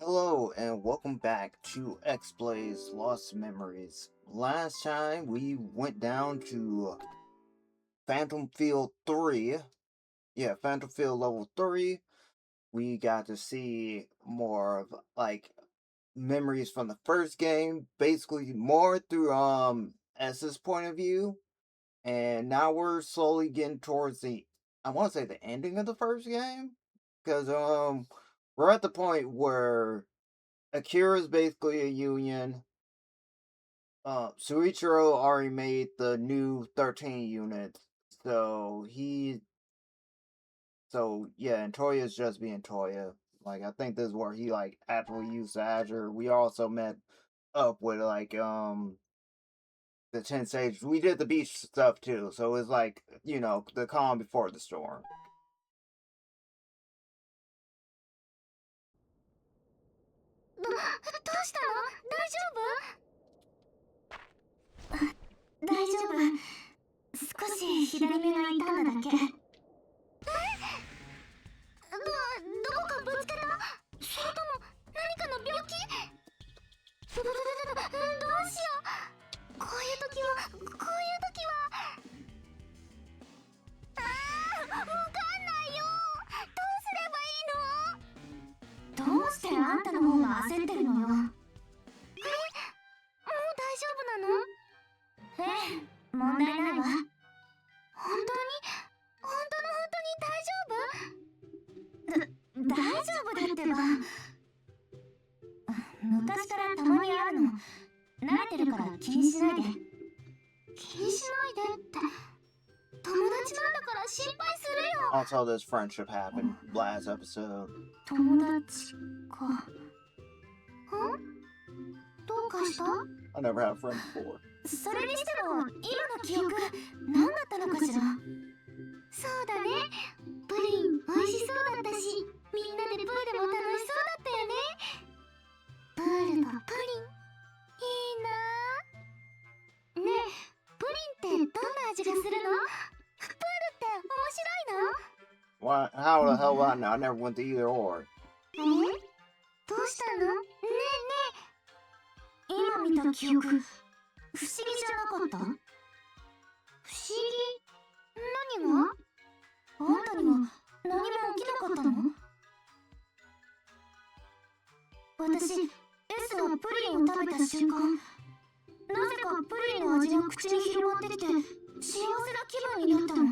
Hello and welcome back to Xblaze Lost Memories. Last time we went down to Phantom Field 3. Yeah, Phantom Field level 3. We got to see more of memories from the first game, basically more through S's point of view. And now we're slowly getting towards I want to say the ending of the first game, because we're at the point where Akira's basically a union. Suichiro already made the new 13 units, so yeah, and Toya's just being Toya. Like, I think this is where he actually used Azure. We also met up with the 10 Sage. We did the beach stuff too, so it's like, the calm before the storm. 昔からたまにあるの。慣れてるから気にしないで。気にしないでって。友達なんだから心配するよ。That's how this friendship happened last episode. 友達か。どうかした？ I never had a friend before. それにしても今の記憶何だったのかしら。そうだね。プリン美味しそうだったし、みんなでプールも楽しそうだったよね。プールとプリン、いいな。ねえ、プリンってどんな味がするの？プールって面白いの？ Why? How the hell would I know? I never went to either or. どうしたの？ねえねえ。今見た記憶、不思議じゃなかった？不思議？何が？あんたには何も起きなかったの？私、S がプリンを食べた瞬間、なぜかプリンの味が口に広がってきて、幸せな気分になったの。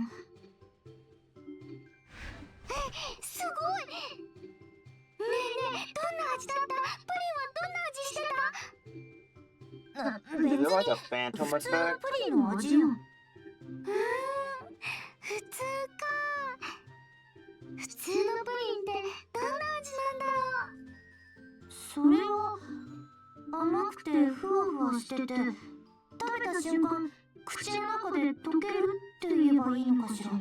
すごい！ねえねえ、どんな味だった？プリンはどんな味してた？ Is it like a phantom 普通の effect? プリンの味よ。普通か。普通のプリンってどんな味なんだろう。それは甘くてふわふわしてて、食べた瞬間口の中で溶けるって言えばいいのかしら。はあ、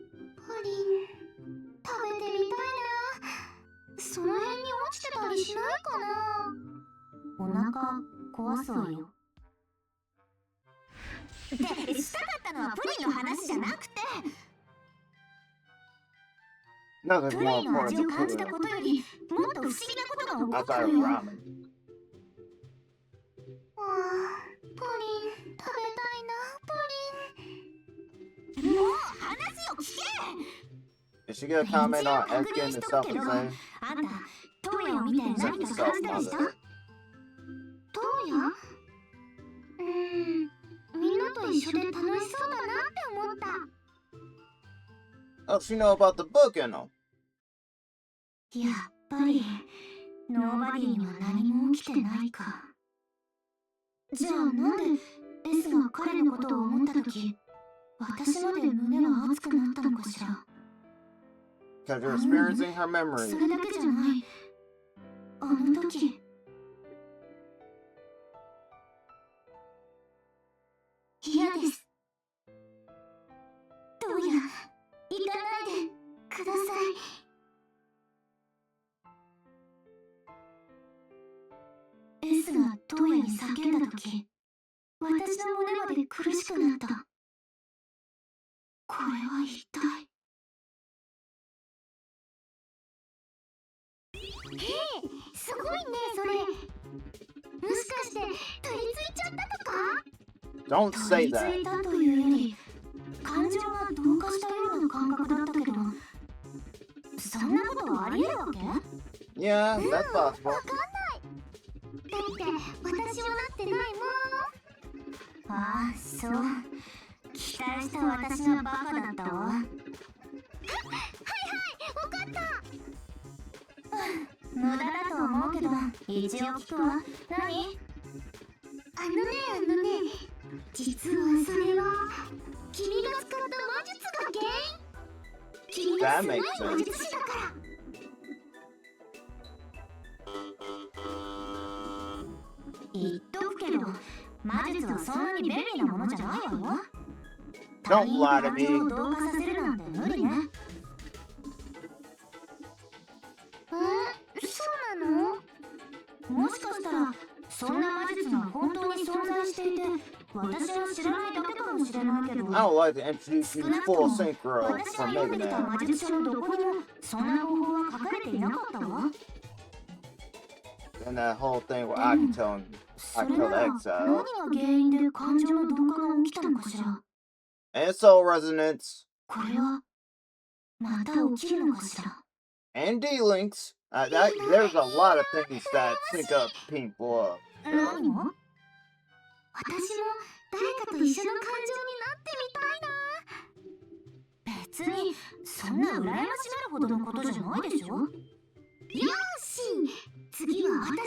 プリン食べてみたいな。その辺に落ちてたりしないかな。お腹壊すわよ。で、したかったのはプリンの話じゃなくて、Nothing's プ more リンの味 important を than 感じた food. ことよりもっと不思議なことが起こった Outside の of よ。 ramen. プリン食べたいな。プリン。もう話を聞け。 Did she get a comment on 一 S 応確認 getting し the と self くけど、 insane? あんたトウヤを見て何か感じたりした？トウヤ？みんなと一緒で楽しそうだなって思った。 Oh, she know about the book in them. やっぱりノーバディには何も起きてないか。じゃあなんで S が彼のことを思ったとき、私まで胸は熱くなったのかしら。 Because you're experiencing her memories. それだけじゃない。あの時嫌です。どうや、行かないでください。 S がトウヤに叫んだ時、私の胸まで苦しくなった。これは一体。すごいねそれ。もしかして取り付いちゃったとか？ Don't 取 say り付 that. いたというより感情が同化したような感覚だったけど、そんなことはありえるわけ？ Yeah, that's possible. わかんない。だって私はなってないもん。ああ、そう。期待した私がバカだったわ。はいはい、わかった。無駄だと思うけど一応聞くわ。何？あのね、実はそれは君が使った魔術が原因。君がすごい魔術師だから。言っとくけど魔術はそんなに便利なものじゃないわよ。他 Don't 人 lie の to 感情 me. を同化させるなんて無理ね。そうなの？もしかしたらそんな魔術が本当に存在していて私は知らないだけかもしれないけど、 I would like to introduce 少 you な to くと Full も Synchro 私が from 読んで Mega きた Man. 魔術書のどこにもそんな方法は書かれていなかったわ。 And that whole thing where I can tell him そ I れな killed ら the 何 exile. が原因で感情の同化が起きたのかしら。 And soul resonance. これはまた起きるのかしら。 And D-Links. There's a lot of things that sync up people up. 何が？私も誰かと一緒の感情になってみたいな。別にそんな羨ましがるほどのことじゃないでしょ。よし、次は私も挑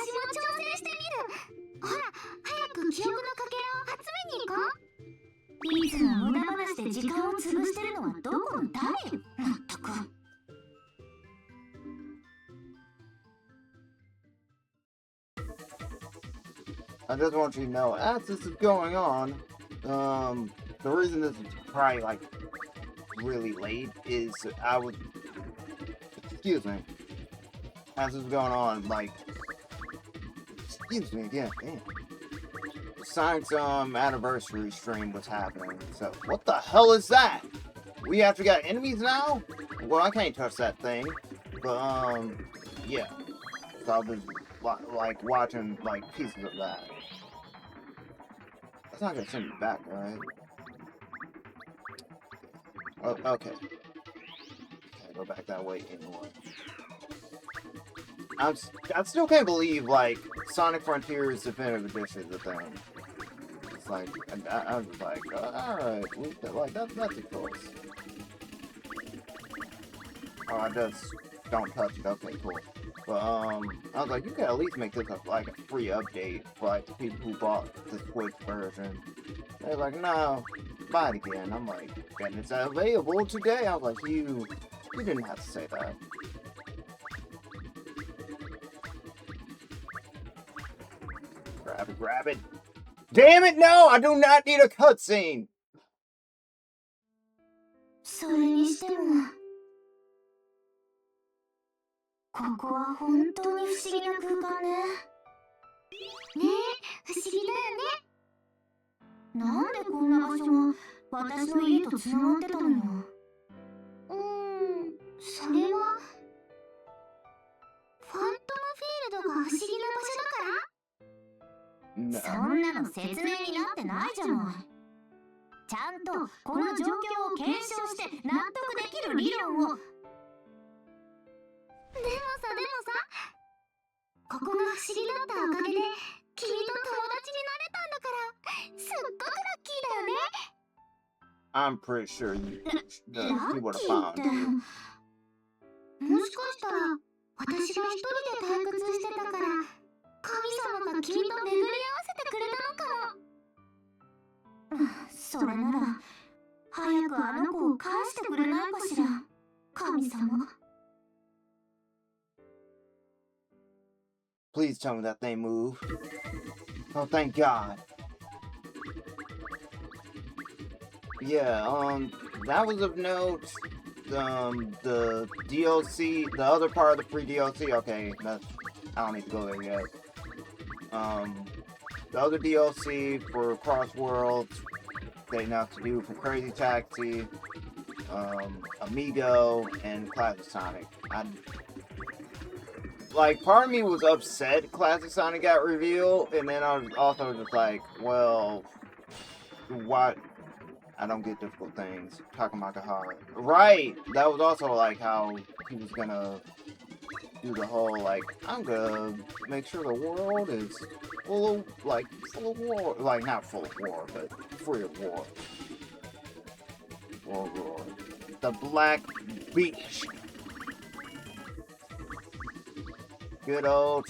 戦してみる。ほら、早く記憶のかけらを集めに行こう。いつも無駄話で時間を潰してるのはどこの誰よ。まったく。I just want you to know, as this is going on, the reason this is probably like really late is excuse me, as this is going on, like, excuse me again, damn. Sonic's anniversary stream was happening, so what the hell is that? We actually got enemies now? Well, I can't touch that thing, but yeah. So I was like watching like pieces of that. That's not gonna send me back, right? Oh, okay. Can't go back that way anyway. I still can't believe like Sonic Frontiers Definitive Edition is a thing. It's like I was like, all right, like that's a choice. Oh, I just don't touch it. Okay, cool. But I was like, you could at least make this like a free update for like the people who bought the Switch version. They're like, no, buy it again. I'm like, and it's available today. I was like, you didn't have to say that. Grab it. Damn it, no! I do not need a cutscene! それにしてもここは本当に不思議な空間ね。ねえ、不思議だよね。なんでこんな場所が私の家とつながってたのよ。それはファントムフィールドが不思議な場所だから？ No. そんなの説明になってないじゃない。ちゃんとこの状況を検証して納得できる理論を。でもさ、ここが不思議だったおかげで君と友達になれたんだからすっごくラッキーだよね。 I'm pretty sure you would have ラッ found キーって you. もしかしたら私が一人で退屈してたから神様が君と巡り合わせてくれたのかも。それなら早くあの子を返してくれないかしら、神様。 Please tell me that thing moved. Oh, thank God. Yeah, that was of note. The DLC, the other part of the free DLC, okay, I don't need to go there yet. The other DLC for Cross Worlds, they now have to do for Crazy Taxi, Amigo, and Classic Sonic. like, part of me was upset Classic Sonic got revealed, and then I was also just like, well, what? I don't get difficult things. Takamaka. Right! That was also like how he was gonna do the whole, like, I'm gonna make sure the world is full of war. Like, not full of war, but free of war. War. The Black Beach. Good old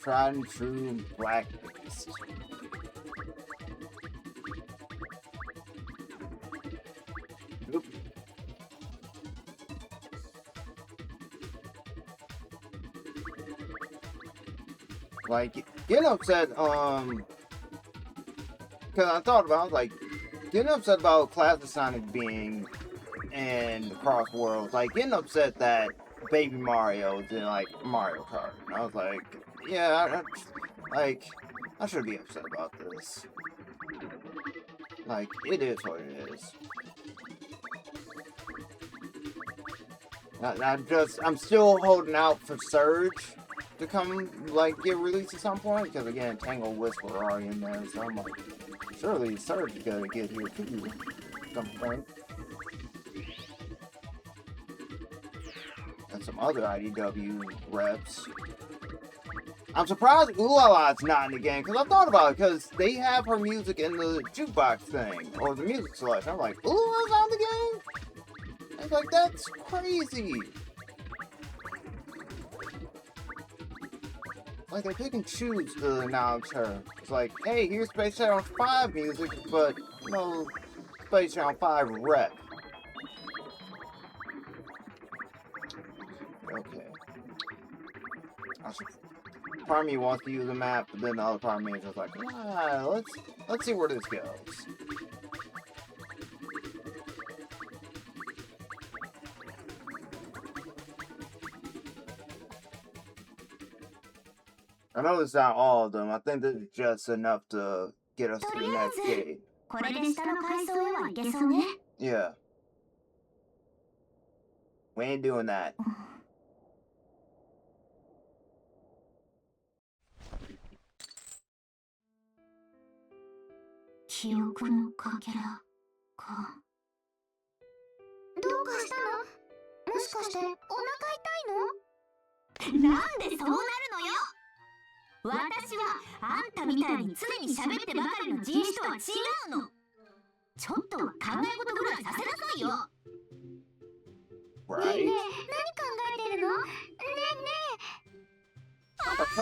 tried and true Black Beast. Oop. Like, getting upset, because I thought about, like, getting upset about Classic Sonic being in the Cross Worlds, like, getting upset that Baby Mario is in, like, Mario Kart. And I was like, yeah, I should be upset about this. Like, it is what it is. I'm still holding out for Surge to come, like, get released at some point, because again, Tangle Whisper are already in there, so I'm like, surely Surge is gonna get here too at some point. And some other IDW reps. I'm surprised Ulala's not in the game, because I thought about it, because they have her music in the jukebox thing, or the music selection. I'm like, Ulala's not in the game? I was like, that's crazy. Like, they pick and choose to announce her. It's like, hey, here's Space Channel 5 music, but no Space Channel 5 rep. Okay. Part of me wants to use a map, but then the other part of me is just like, ah, let's see where this goes. I know it's not all of them. I think this is just enough to get us to the next gate. Yeah. We ain't doing that. Right?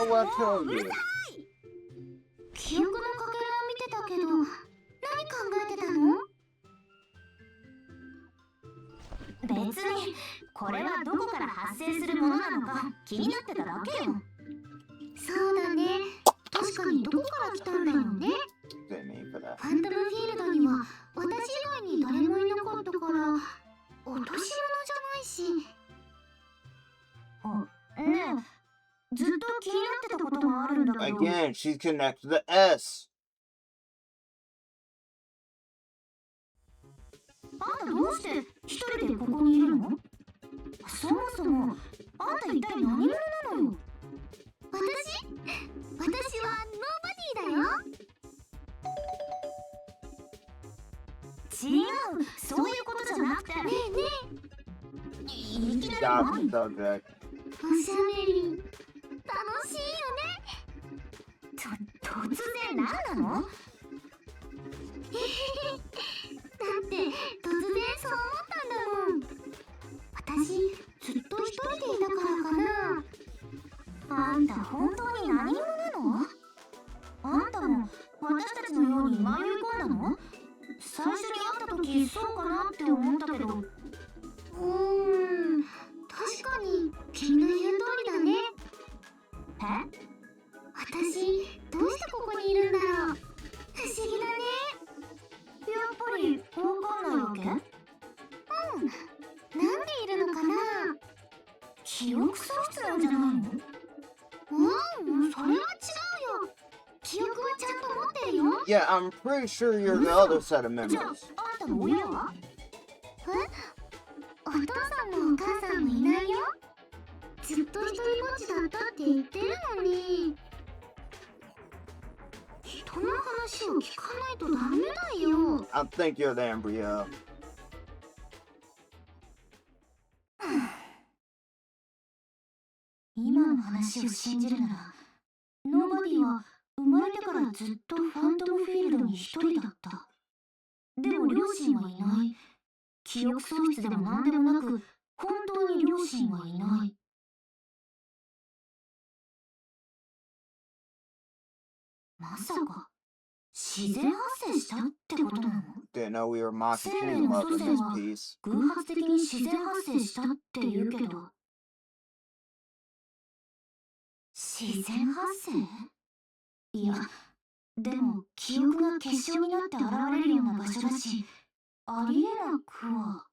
What I told you. 記憶のかけらを見てたけど、何考えてたの？別にこれはどこから発生するものなのか気になってただけよ。そうだね。確かにどこから来たんだよね。ファントムフィールドには私以外に誰もいなかったから落とし物じゃないし。ねえ、ずっと気になってたことがあるんだけど。Again, she's connected to the S. あんたどうして一人でここにいるの？そもそもあんた一体何者なのよ？私はノーバディだよ。違う、そういうことじゃなくて。ねえねえ。いきなり何？おしゃべり楽しいよね。突然何なの？だって突然そう思ったんだもん。私ずっと一人でいたからかな。あんた本当に何者なの？あんたも私たちのように迷い込んだの？最初に会った時そうかなって思ったけど。確かに君の言う通りだね。え？私どうしてここにいるんだろう。不思議だね。やっぱりわかんないわけ？なんでいるのかな。記憶喪失なんじゃないの？それは違うよ。記憶はちゃんと持ってるよ。Yeah, I'm pretty sure you're the other set of members. じゃあ、あんたの親は？お父さんもお母さんもいないよ。違ずっと一人ぼっちだったって言ってるのに。人の話を聞かないとダメだよ。I think you're the embryo. 今の話を信じるなら、ノーバディは生まれてからずっとファントムフィールドに一人だった。でも両親はいない。記憶喪失でも何でもなく、本当に両親はいない。まさか自然発生したってことなの？ Didn't know we were mocking 生命 King の Love 祖 in 先 this は piece. 偶発的に自然発生したって言うけど、自然発生？いや、でも記憶が結晶になって現れるような場所だし、ありえなくは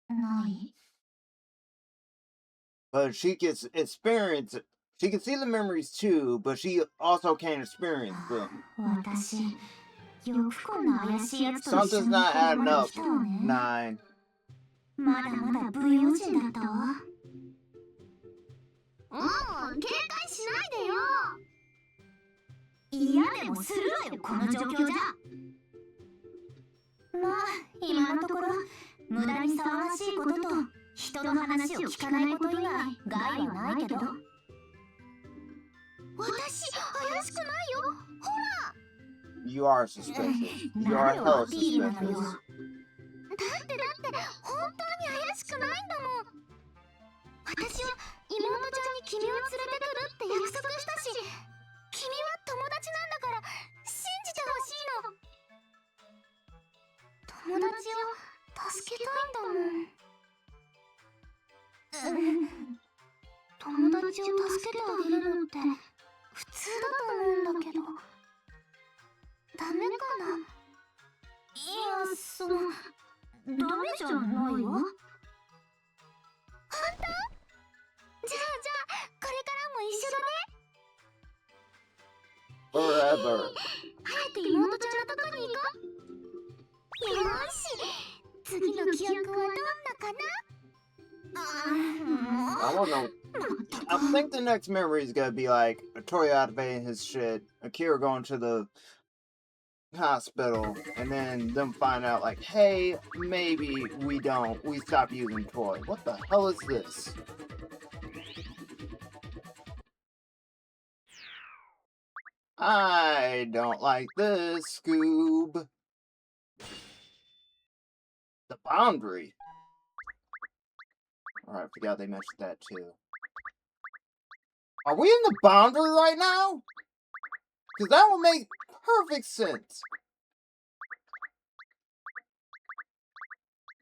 ない。 But she gets experience. She can see the memories too, but she also can't experience them. 私、よくこんな怪しいやつと一緒 Something's に not ここ adding まで up. 来たわね。 9. まだまだ不用心だったわ。もう警戒しないでよ。嫌でもするわよ、この状況じゃ。まあ今のところ無駄に騒がしいことと人の話を聞かないこと以外害はないけど。私怪しくないよ。ほら。 You are suspicious. You 何 are を hella アピールなのよ。 suspicious. だって本当に怪しくないんだもん。私は妹ちゃんに君を連れてくるって約束したし、君は友達なんだから信じてほしいの。友達を助けたいんだもん。友達を助けてあげるのって普通だと思うんだけど、ダメかな。いや、ダメじゃないわ。本当？じゃあこれからも一緒だね。 Forever. 早く妹ちゃんのとこに行こう。よーし、次の記憶はどんなかな。 I don't know. I think the next memory is gonna be like Toya activating his shit, Akira going to the hospital, and then them find out like, hey, maybe we stop using toy. What the hell is this? I don't like this, Scoob. The boundary. Alright, I forgot they mentioned that too. Are we in the boundary right now? Because that would make perfect sense.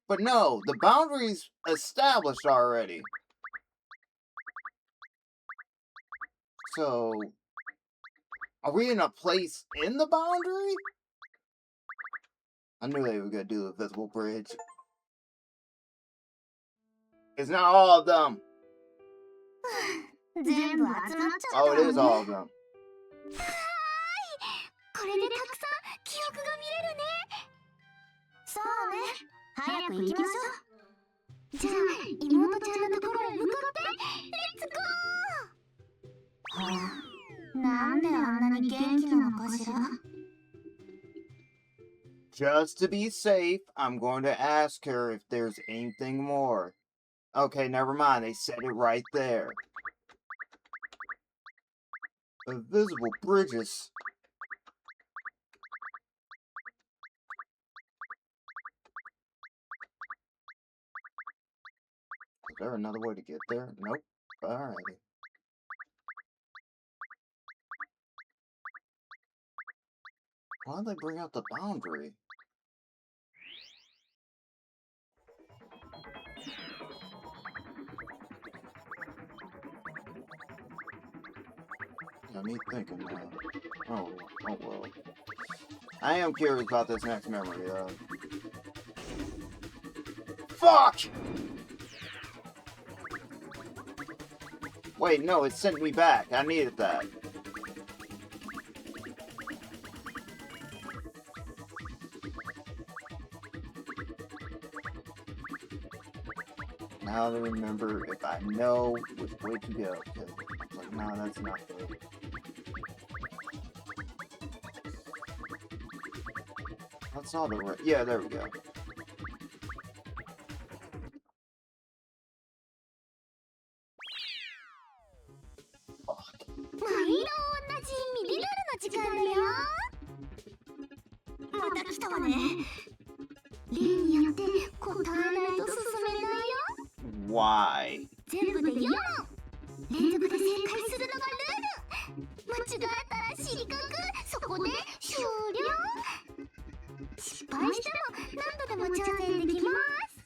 But no, the boundary's established already. So, are we in a place in the boundary? I knew they were gonna do the visible bridge. It's not all of them. 全部集まっちゃったわ Oh, ね。 it is all of them. これでたくさん記憶が見れるね。そうね、早く行きましょう。じゃあ妹ちゃんのところへ向かって、レッツゴー。はあ、なんであんなに元気なのかしら。 Just to be safe, I'm going to ask her if there's anything more. Okay, never mind. They said it right there. Invisible bridges. Is there another way to get there? Nope. Alrighty. Why'd they bring out the boundary? Got me thinking now. Oh well. I am curious about this next memory, though. Fuck! Wait, no, it sent me back. I needed that. Now to remember if I know which way to go. Because like, no, that's not good. That's all the right. Yeah, there we go. Fuck. 毎度同じミリラルの時間だよ。また来たわね。例によって答えないと進めないよ。 Why? 全部で4問。連続で正解するのがルール。間違えたら失格。そこで終了。失敗しても何度でも挑戦できます。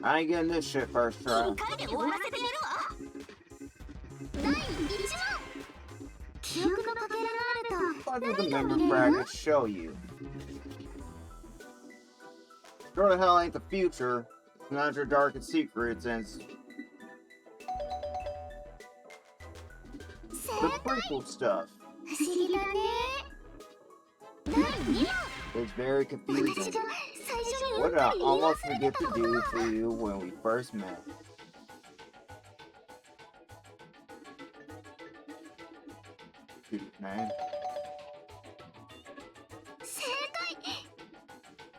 I ain't getting this shit first 1 try. 回で終わらせてやるわ。第1問。記憶のかけらがあ What る did the と何が member 見れる？ fragments show you? Sure the hell ain't the future. It's not your darkest secrets, and it's the prequel stuff. 不思議だね。第2問。 It's very 私 confusing. が最初に What うっ did か I り言い忘 almost れ forget てた to の do か。 for you when we first met? Shoot, man. 正解。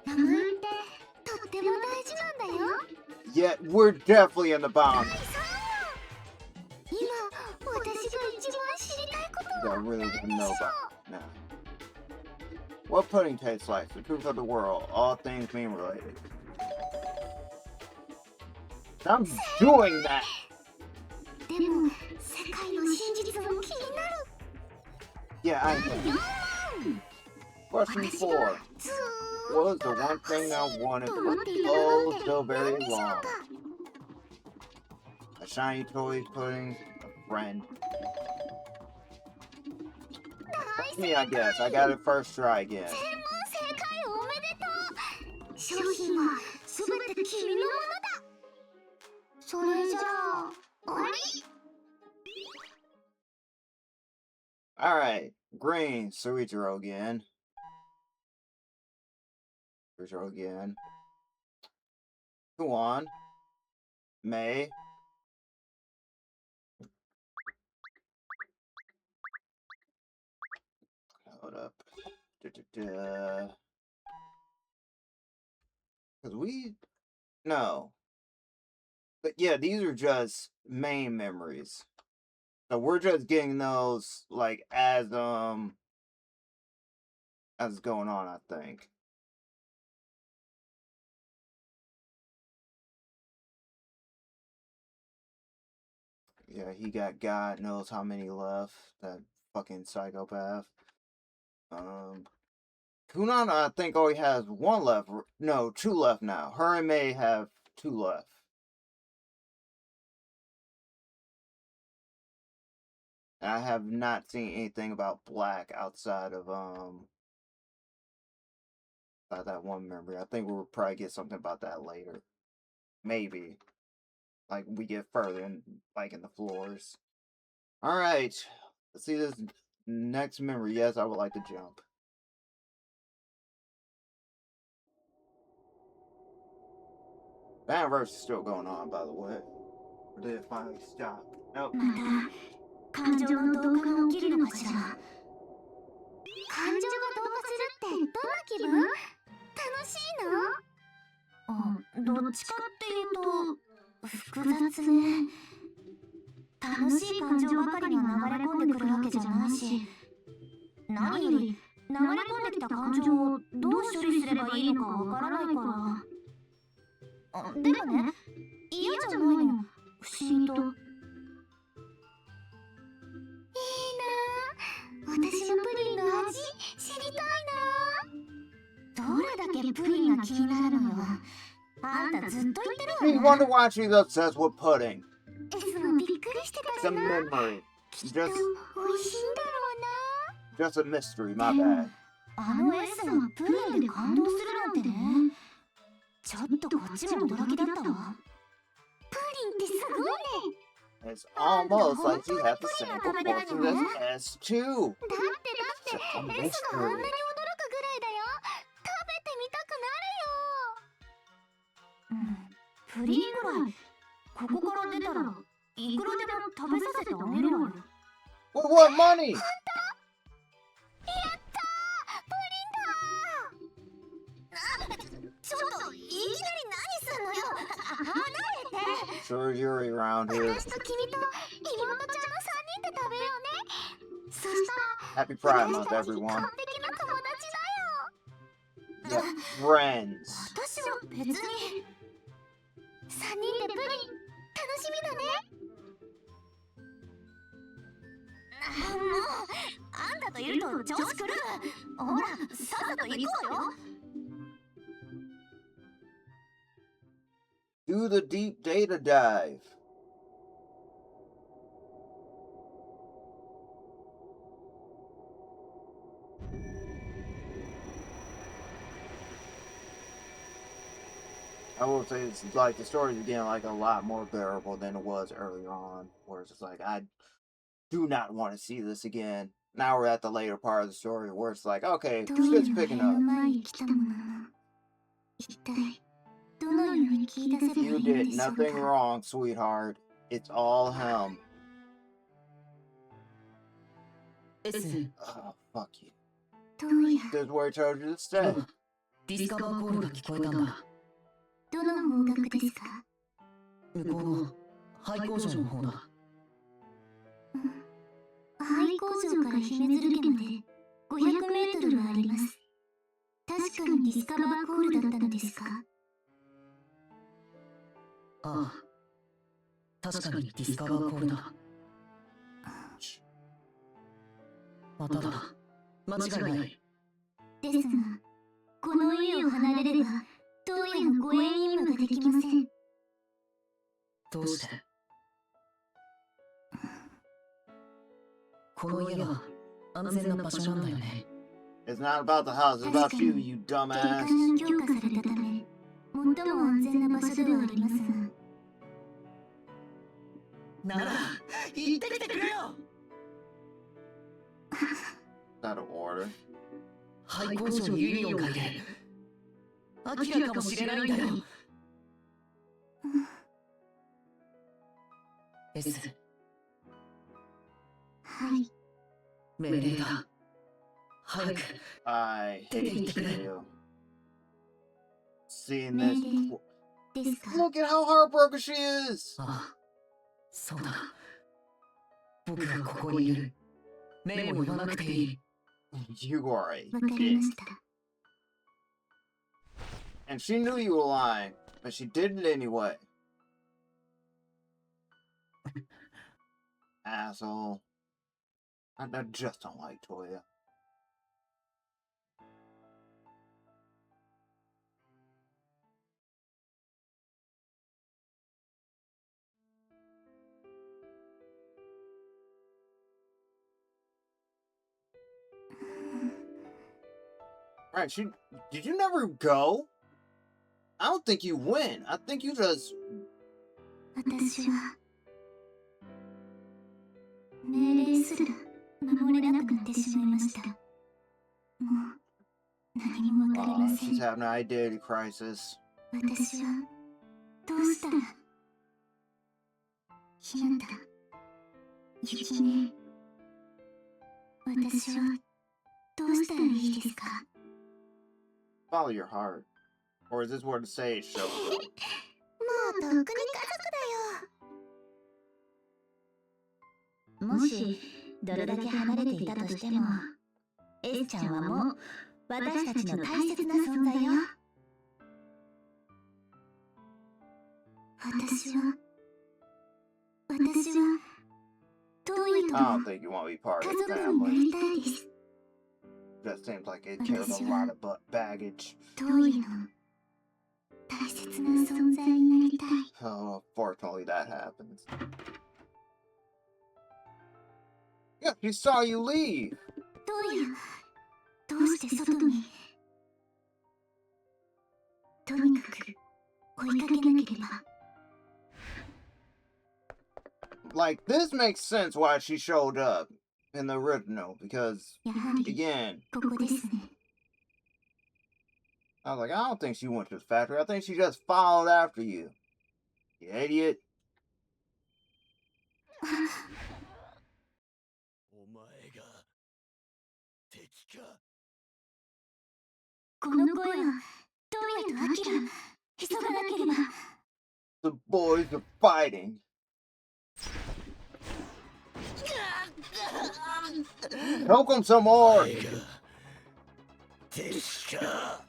名前ってとっても大事なんだよ。 Yet we're definitely in the 第 bomb. 3問。今私が一番知りたいこと That I は really 何 want to でし know ょ about. Now, what pudding tastes like? The truth of the world, all things being related. I'm doing that. う。でも世界の真実も気になる。 Yeah, I 第 know. 4問。 Question 私が 4. ず What ー was っ the と one 欲し thing I い wanted と for 思っていたも oh のって so very 何でしょう long? か？ A shiny toy pudding, a friend. 大 That's me, I guess. I got it first try again. 全問正解おめでとう。商品はすべて君のものだ。それじゃあ終わり。 Alright, green, Suichiro again. Suichiro again. Kuan. May. Hold up. Cause we... No. But yeah, these are just main memories. So we're just getting those, like, as it's going on, I think. Yeah, he got God knows how many left. That fucking psychopath. Kunana, I think, only has one left. No, 2 left now. Her and May have 2 left. And I have not seen anything about Black outside of that one memory. I think we'll probably get something about that later. Maybe. Like we get further in, like, in the floors. Alright. Let's see this next memory. Yes, I would like to jump. That verse is still going on, by the way. Or did it finally stop? Nope. また感情の同化が起きるのかしら。感情が同化するってどんな気分？楽しいの？どっちかっていうと複雑ね。楽しい感情ばかりが流れ込んでくるわけじゃないし、何より流れ込んできた感情をどう処理すればいいのかわからないから。でもね、嫌じゃないの、不思議と。いいなぁ、私のプリンの味知りたいなぁ。どれだけプリンが気になるのよ。あんたずっと言ってる You わね。 wonder why she's obsessed with pudding. いつもびっくりしてた It's a じゃない。 memory. きっと美 Just 味しいんだろうな。 just a mystery, my bad. あの S がプリンで感動するなんてね。ちょっとこっちも驚きだったわ。プリンってすごいね。 It's almost like she has the same proportions as S2. だって S があんなに驚くぐらいだよ。食べてみたくなるよ。ププリンぐらいここから出たらいくらでも食べさせてあげるわよ。 For what money? やったー、プリンだー。ちょっといきなり何すんのよ。離れて。 Sure Yuri around here. 私と君と妹ちゃんの3人で食べようね。そしたら Happy Pride 私 Month, たち everyone. 完璧な友達だよ。 Yeah, friends. 私は別に3人でプリン楽しみだね。もうあんたといると調子狂う。ほらさっさと行こうよ。 Do the deep data dive. I will say it's like the story's getting like a lot more bearable than it was earlier on, where it's just like I do not want to see this again. Now we're at the later part of the story where it's like, okay, shit's picking up. You did nothing wrong, sweetheart. It's all him. Oh, fuck you. This is where I told you to stay. ディスカバーコールが聞こえたんだ。どの方角ですか？向こうの廃工場の方だ。廃工場から姫鶴家まで500メートルはあります。確かにディスカバーコールだったのですか？ああ、確かにディスカバーコールだ。まただ、間違いない。ですが、この家を離れれば当夜の護衛任務ができません。どうして？この家は安全な場所なんだよね。It's not about the house, it's about you, you 警 dumbass. 官に強化されたため、最も安全な場所ではありますが。なら、行ってきてくれよ。Is that an order? 廃工場にユニオンがいる。アキラかもしれないんだよ。S、はい。命令だ。早く I 出て行 hate ってくれ。 you. Seeing 命 this. 令ですか？ Look at how heartbroken she is! ああ、そうだ。僕がここにいる。目も言わなくていい。You are a わかりま dick. した。 And she knew you were lying, but she did it anyway. Asshole. I just don't like Toya. Right, did you never go? I don't think you win. I think you just 私は命令すら守れなくなってしまいました。もう何もわかりませ she's ん。 having an identity crisis. 私はどうしたらひなた、ゆきね、私はどうしたらいいですか？ Follow your heart. Or is this where the sage shows up? もうとっくに家族だよ。もしどれだけ離れていたとしても、S ちゃんはもう私たちの大切な存在よ。私は遠いと I も don't think you want to be part 家 of the 族にな family. りたいです。 Just seems like it carries a lot of baggage. 遠いの大切な存在になりたい。 Oh, fortunately that happens. Yeah, she saw you leave. どうや、どうして外に。とにかく追いかけなければ。 Like, this makes sense why she showed up in the original, because, やはり again, ここですね。 I was like, I don't think she went to the factory. I think she just followed after you. You idiot. お前が敵か。この声はトウヤとアキラ。急がなければ。 The boys are fighting. Choke him some more. 敵か。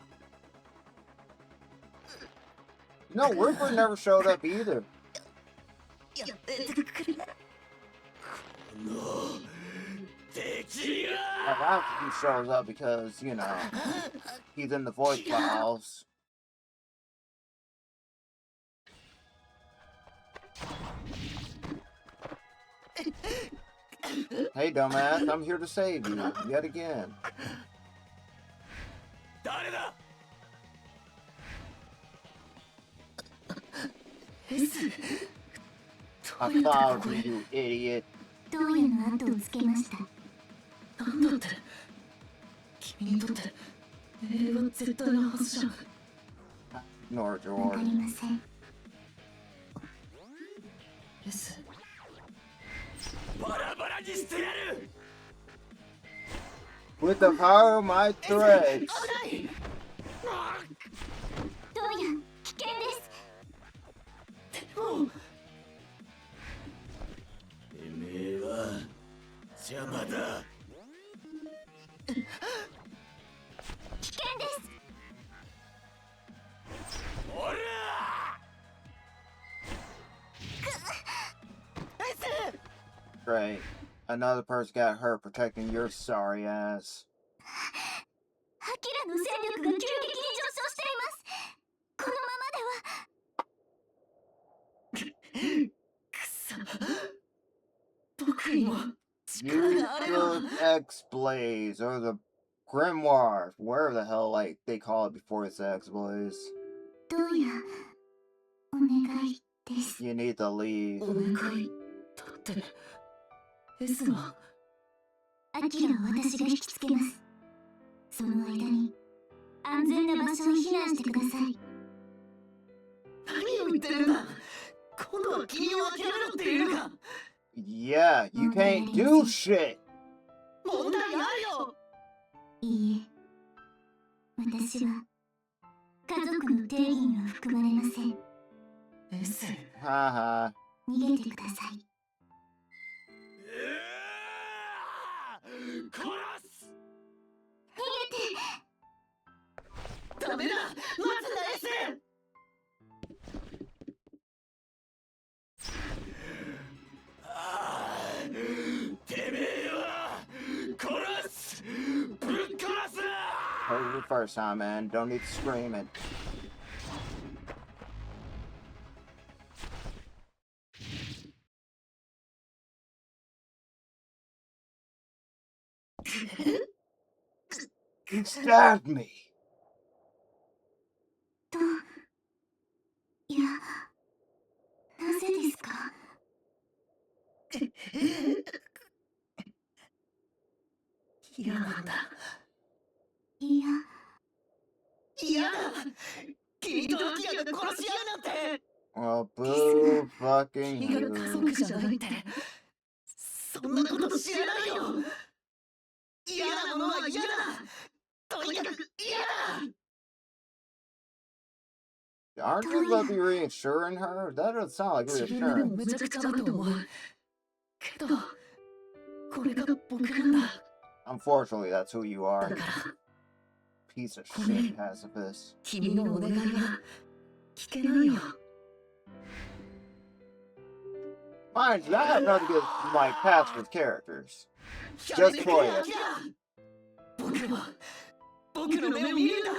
No, Ripper never showed up either. やめてくれ。この敵 Like, I don't think he shows up because, you know, he's in the voice files. Hey, dumbass, I'm here to save you, yet again. 誰だ。 S I followed you, you idiot. トウヤの後をつけました。なんだって。君にとって命令は絶対なはずじゃん。 Ignore わ George. かりません。 S バラバラにしてやる。 With the power of my threads. トウヤ、危険です。もうてめえは邪魔だ。危険です。 おら。 Great. Another person got hurt protecting your sorry ass. アキラの戦力が急激に上昇しています。このままでは。くそ。僕にも Use 力があれば。 the Xblaze or the Grimoire, wherever the hell like they call it before it's the Xblaze. トウヤ、お願いです。 You need to leave. お願いだって S がアキラを私が引きつけます。その間に安全な場所に避難してください。何を言ってるんだ。今度は君を諦めろっていうのか。 Yeah, you can't do shit. 問題あるよ。いいえ、私は家族の定義には含まれません。 S Haha. 逃げてください。 殺す。 逃げて。 ダメだ。待つんだ S。 てめえは殺す。ぶっ殺す。 Heard it the first time, man. Don't need to scream it. You stabbed me. と、いや、なぜですか。嫌なんだ。いや、嫌だ。君とアキラが殺し合うなんて。 Well, boo fucking 君が家 you. 族じゃないって。そんなこと知らないよ。嫌なものは嫌だ。とにかく嫌だ。 Aren't you supposed to be reassuring her? That doesn't sound like 自分でも reassurance. めちゃくちゃだと思う。けど、これが僕なんだ。 Unfortunately, that's who you だ are. から、 Piece of ごめん。 shit pacifist. 君のお願いは聞けないよ。 Mind you, I have nothing against like pacifist characters. やめ Just てく for れ you. アキラ。僕の目を見るんだ。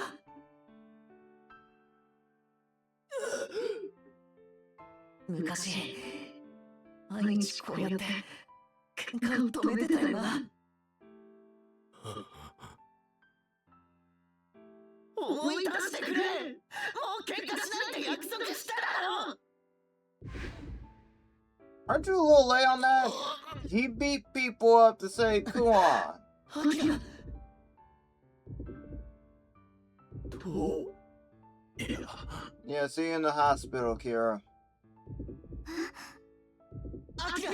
昔、毎日こうやって喧嘩を止めてたよな。思い出してくれ。もう喧嘩しないって約束しただろ。 Aren't you a little late on that? He beat people up to say, come on. アキラ。と。いや。 Yeah, see you in the hospital, Kira. アキラ、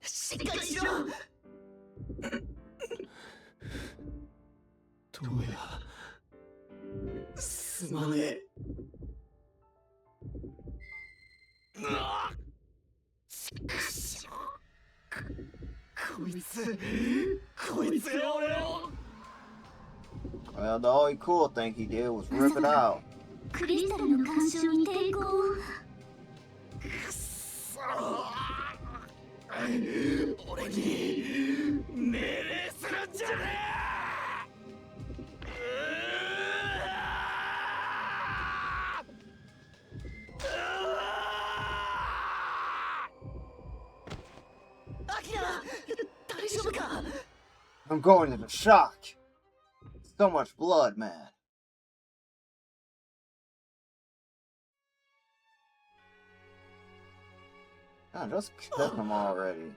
しっかりしろ。トモヤ、すまねえ。こいつが俺を。 Well, the only cool thing he did was rip it out. クリスタルの干渉に抵抗を。俺に命令するんじゃねアキラ、大丈夫か。 I'm going into shock. So much blood, man. God, just kill him already.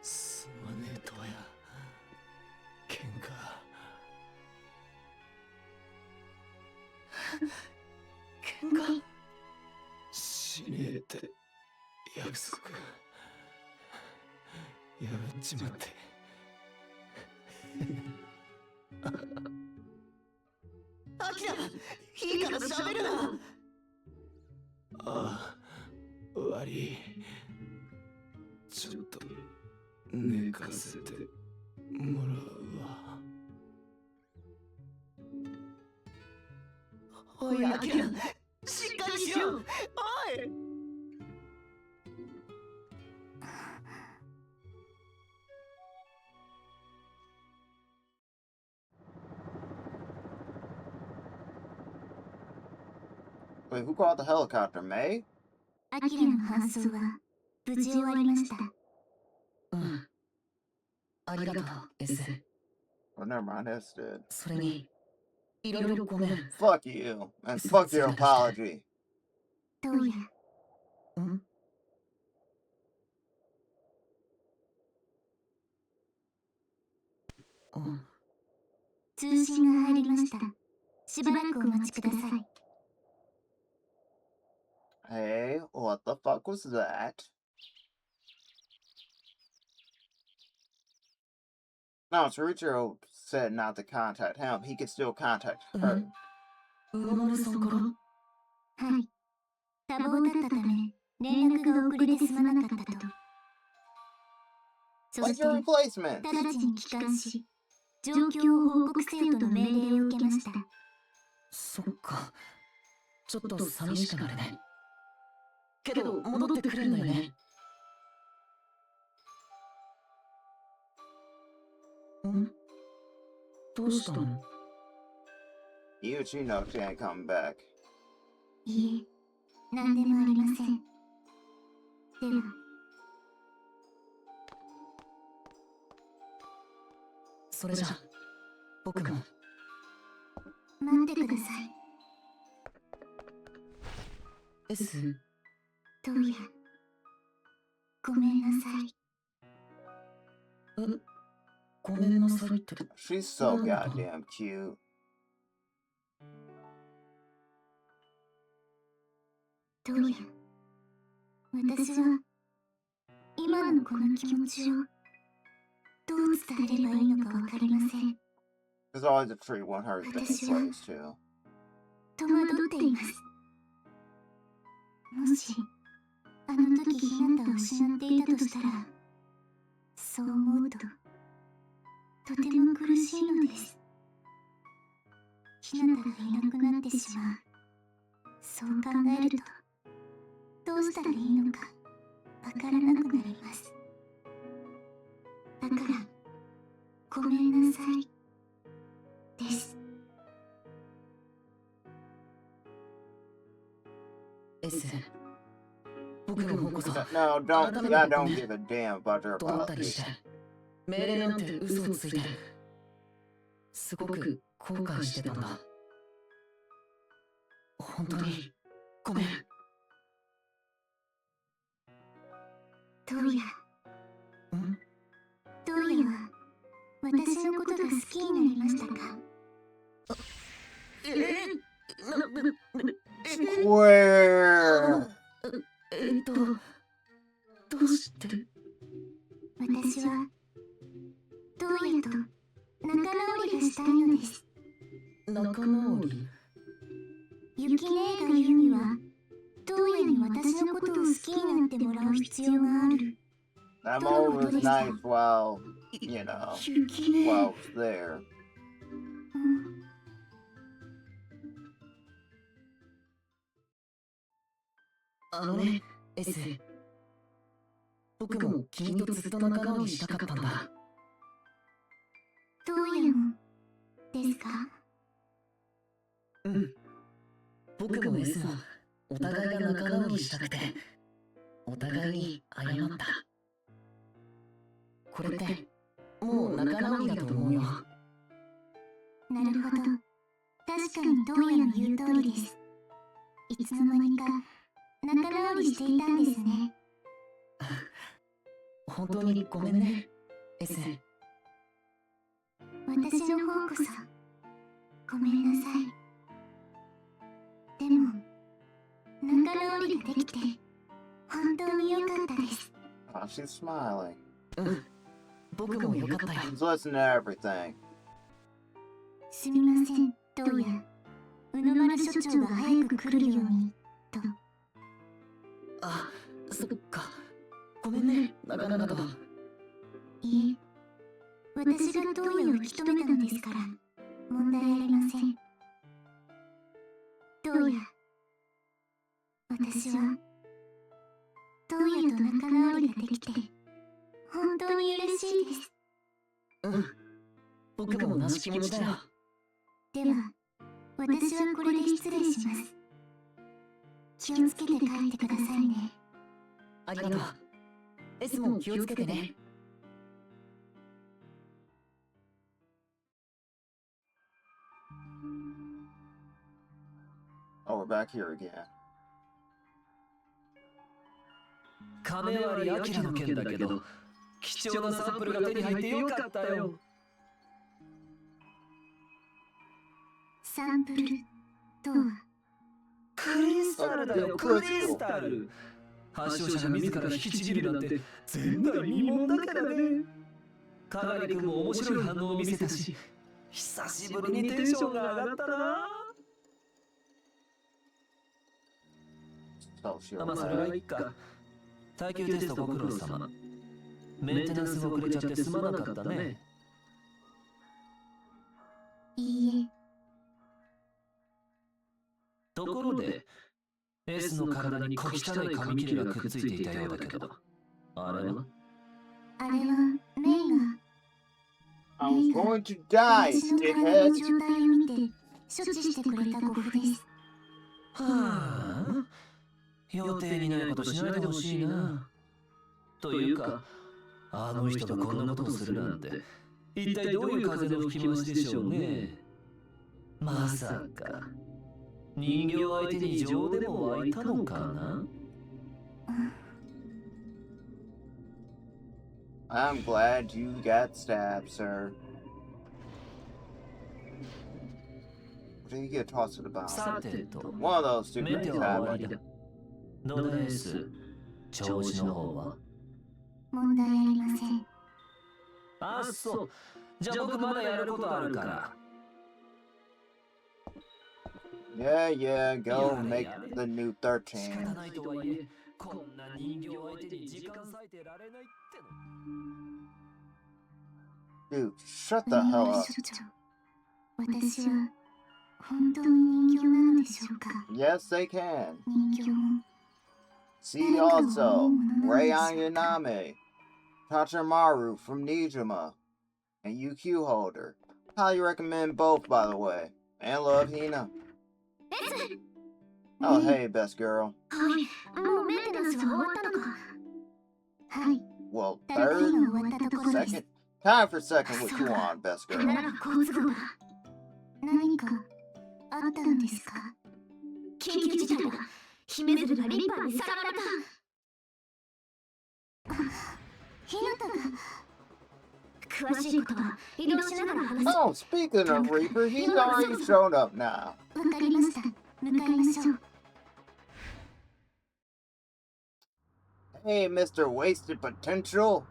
すまねえトモヤ。喧嘩喧嘩。しねえって約束破っちまって。アキラ、いいから喋るな。ああ、悪い。ちょっと寝かせてもらうわ。おいアキラ、しっかりしろ。おい。 Wait, who called the helicopter, May? アキラの搬送は無事終わりました。うん。ありがとう、S。Oh, never mind, that's dead. それに、いろいろごめん。Fuck you, and fuck your apology. どうや。うん。うん。通信が入りました。しばらくお待ちください。Hey, what the fuck was that? No, Chirichiro said not to contact him. He could still contact her. 魚丸さんから。はい。多忙だったため、連絡が遅れてすまなかったと。そ Like して、 your replacement. 直ちに帰還し、状況を報告せよとの命令を受けました。そっか。ちょっと寂しくなるね。けど、戻ってくれるんだよね。ん？どうしたの？ You know she ain't coming back. いいえ、何でもありません。では。それじゃ、僕も。待ってください。S？どうや。ごめんなさい。え、ごめんなさいって。 She's so goddamn cute. どうや。私は、今のこの気持ちを、どう伝えればいいのかわかりません。There's always a tree when her thing plays too. 戸惑っています。もし、あの時ひなたを失っていたとしたら、そう思うと、とても苦しいのです。ひなたがいなくなってしまう。そう考えると、どうしたらいいのか、わからなくなります。だから、ごめんなさい。です。S、僕の方こそ No, don't. I don't give a damn about your と思ったりし apology. て、命令なんて嘘をついてる。すごく後悔してたんだ。本当にごめん。トウヤ。ん？トウヤは私のことが好きになりましたか？ Square. どうして？私はトウヤと仲直りがしたいのです。仲直り？ユキ姉が言うには、トウヤに私のことを好きになってもらう必要がある。 That moment was nice while, you know, ユキネ。 while I was there. あのね、エス。僕も君とずっと仲直りしたかったんだ。トウヤもですか？うん。僕もエスもお互いが仲直りしたくて、お互いに謝った。これってもう仲直りだと思うよ。なるほど。確かにトウヤの言う通りです。いつの間にか仲直りしていたんですね。本当にごめんね、エス。私の方こそごめんなさい。でも仲直りができて本当に良かったです。Oh, she's smiling. うん、僕も良かったよ。 She's listening to everything. すみません、トウヤ。宇野丸所長が早く来るようにと。あ、そっか。ごめんね、長々と。いえ、私がトウヤを引き止めたのですから問題ありません。トウヤ、私はトウヤと仲直りができて本当に嬉しいです。うん、僕も同じ気持ちだよ。では私はこれで失礼します。気をつけて帰ってくださいね。ありがとう。エスも気をつけてね。Oh, we're back here again. 金割明の件だけど、貴重なサンプルが手に入ってよかったよ。サンプルとは？クリスタルだよ、クリスタル。発症者が自ら引きちぎるなんて前代未聞だからね。カガリ君も面白い反応を見せたし、久しぶりにテンションが上がったな。まあそれはいいか。耐久テストご苦労様。メンテナンス遅れちゃってすまなかったね。いいえ。ところで、S の体に小汚い紙切れがくっついていたようだけど、あれは？あれはメイが I was going to die, 私の体の dickhead. 状態を見て処置してくれたご符です。はあ、予定にないことしないでほしいな。というか、あの人がこんなことをするなんて、一体どういう風の吹き回しでしょうね。まさか、人形相手に情でも湧いたのかな？ I'm glad you got stabbed, sir. What do you get tossed about? さてと、 One of those two メンテ things は終わ happened. りだ。どうだ S、調子の方は？問題ありません。あ、そう。じゃあ僕まだやることあるから。Yeah, yeah, go Yeah, make yeah. the new 仕方 13. ないとはいえ、こんな人形相手に時間割いてられないっての。 Dude, shut 宇 the 野 hell 丸 up. 所長、私は本当に人形なのでしょうか？ Yes, they can. 人形も See also Rayan Yaname, Tachamaru from Nijima, and UQ Holder. Highly recommend both, by the way. And love Hina. Oh, hey, best girl. はい、もうメンテナンスは終わったのか？はい、 Well, 誰か third, 今終わったところです。 second, time for second what you want, best な girl. ら好都合だ。何かあったのですか？緊急事態だ。姫鶴がリッパーにさらわれた。ひなたが詳しいことは移動しながら話す。 Oh, speaking of Reaper, he's already shown up now. わかりました。向かいましょう。Hey, Mr. Wasted Potential.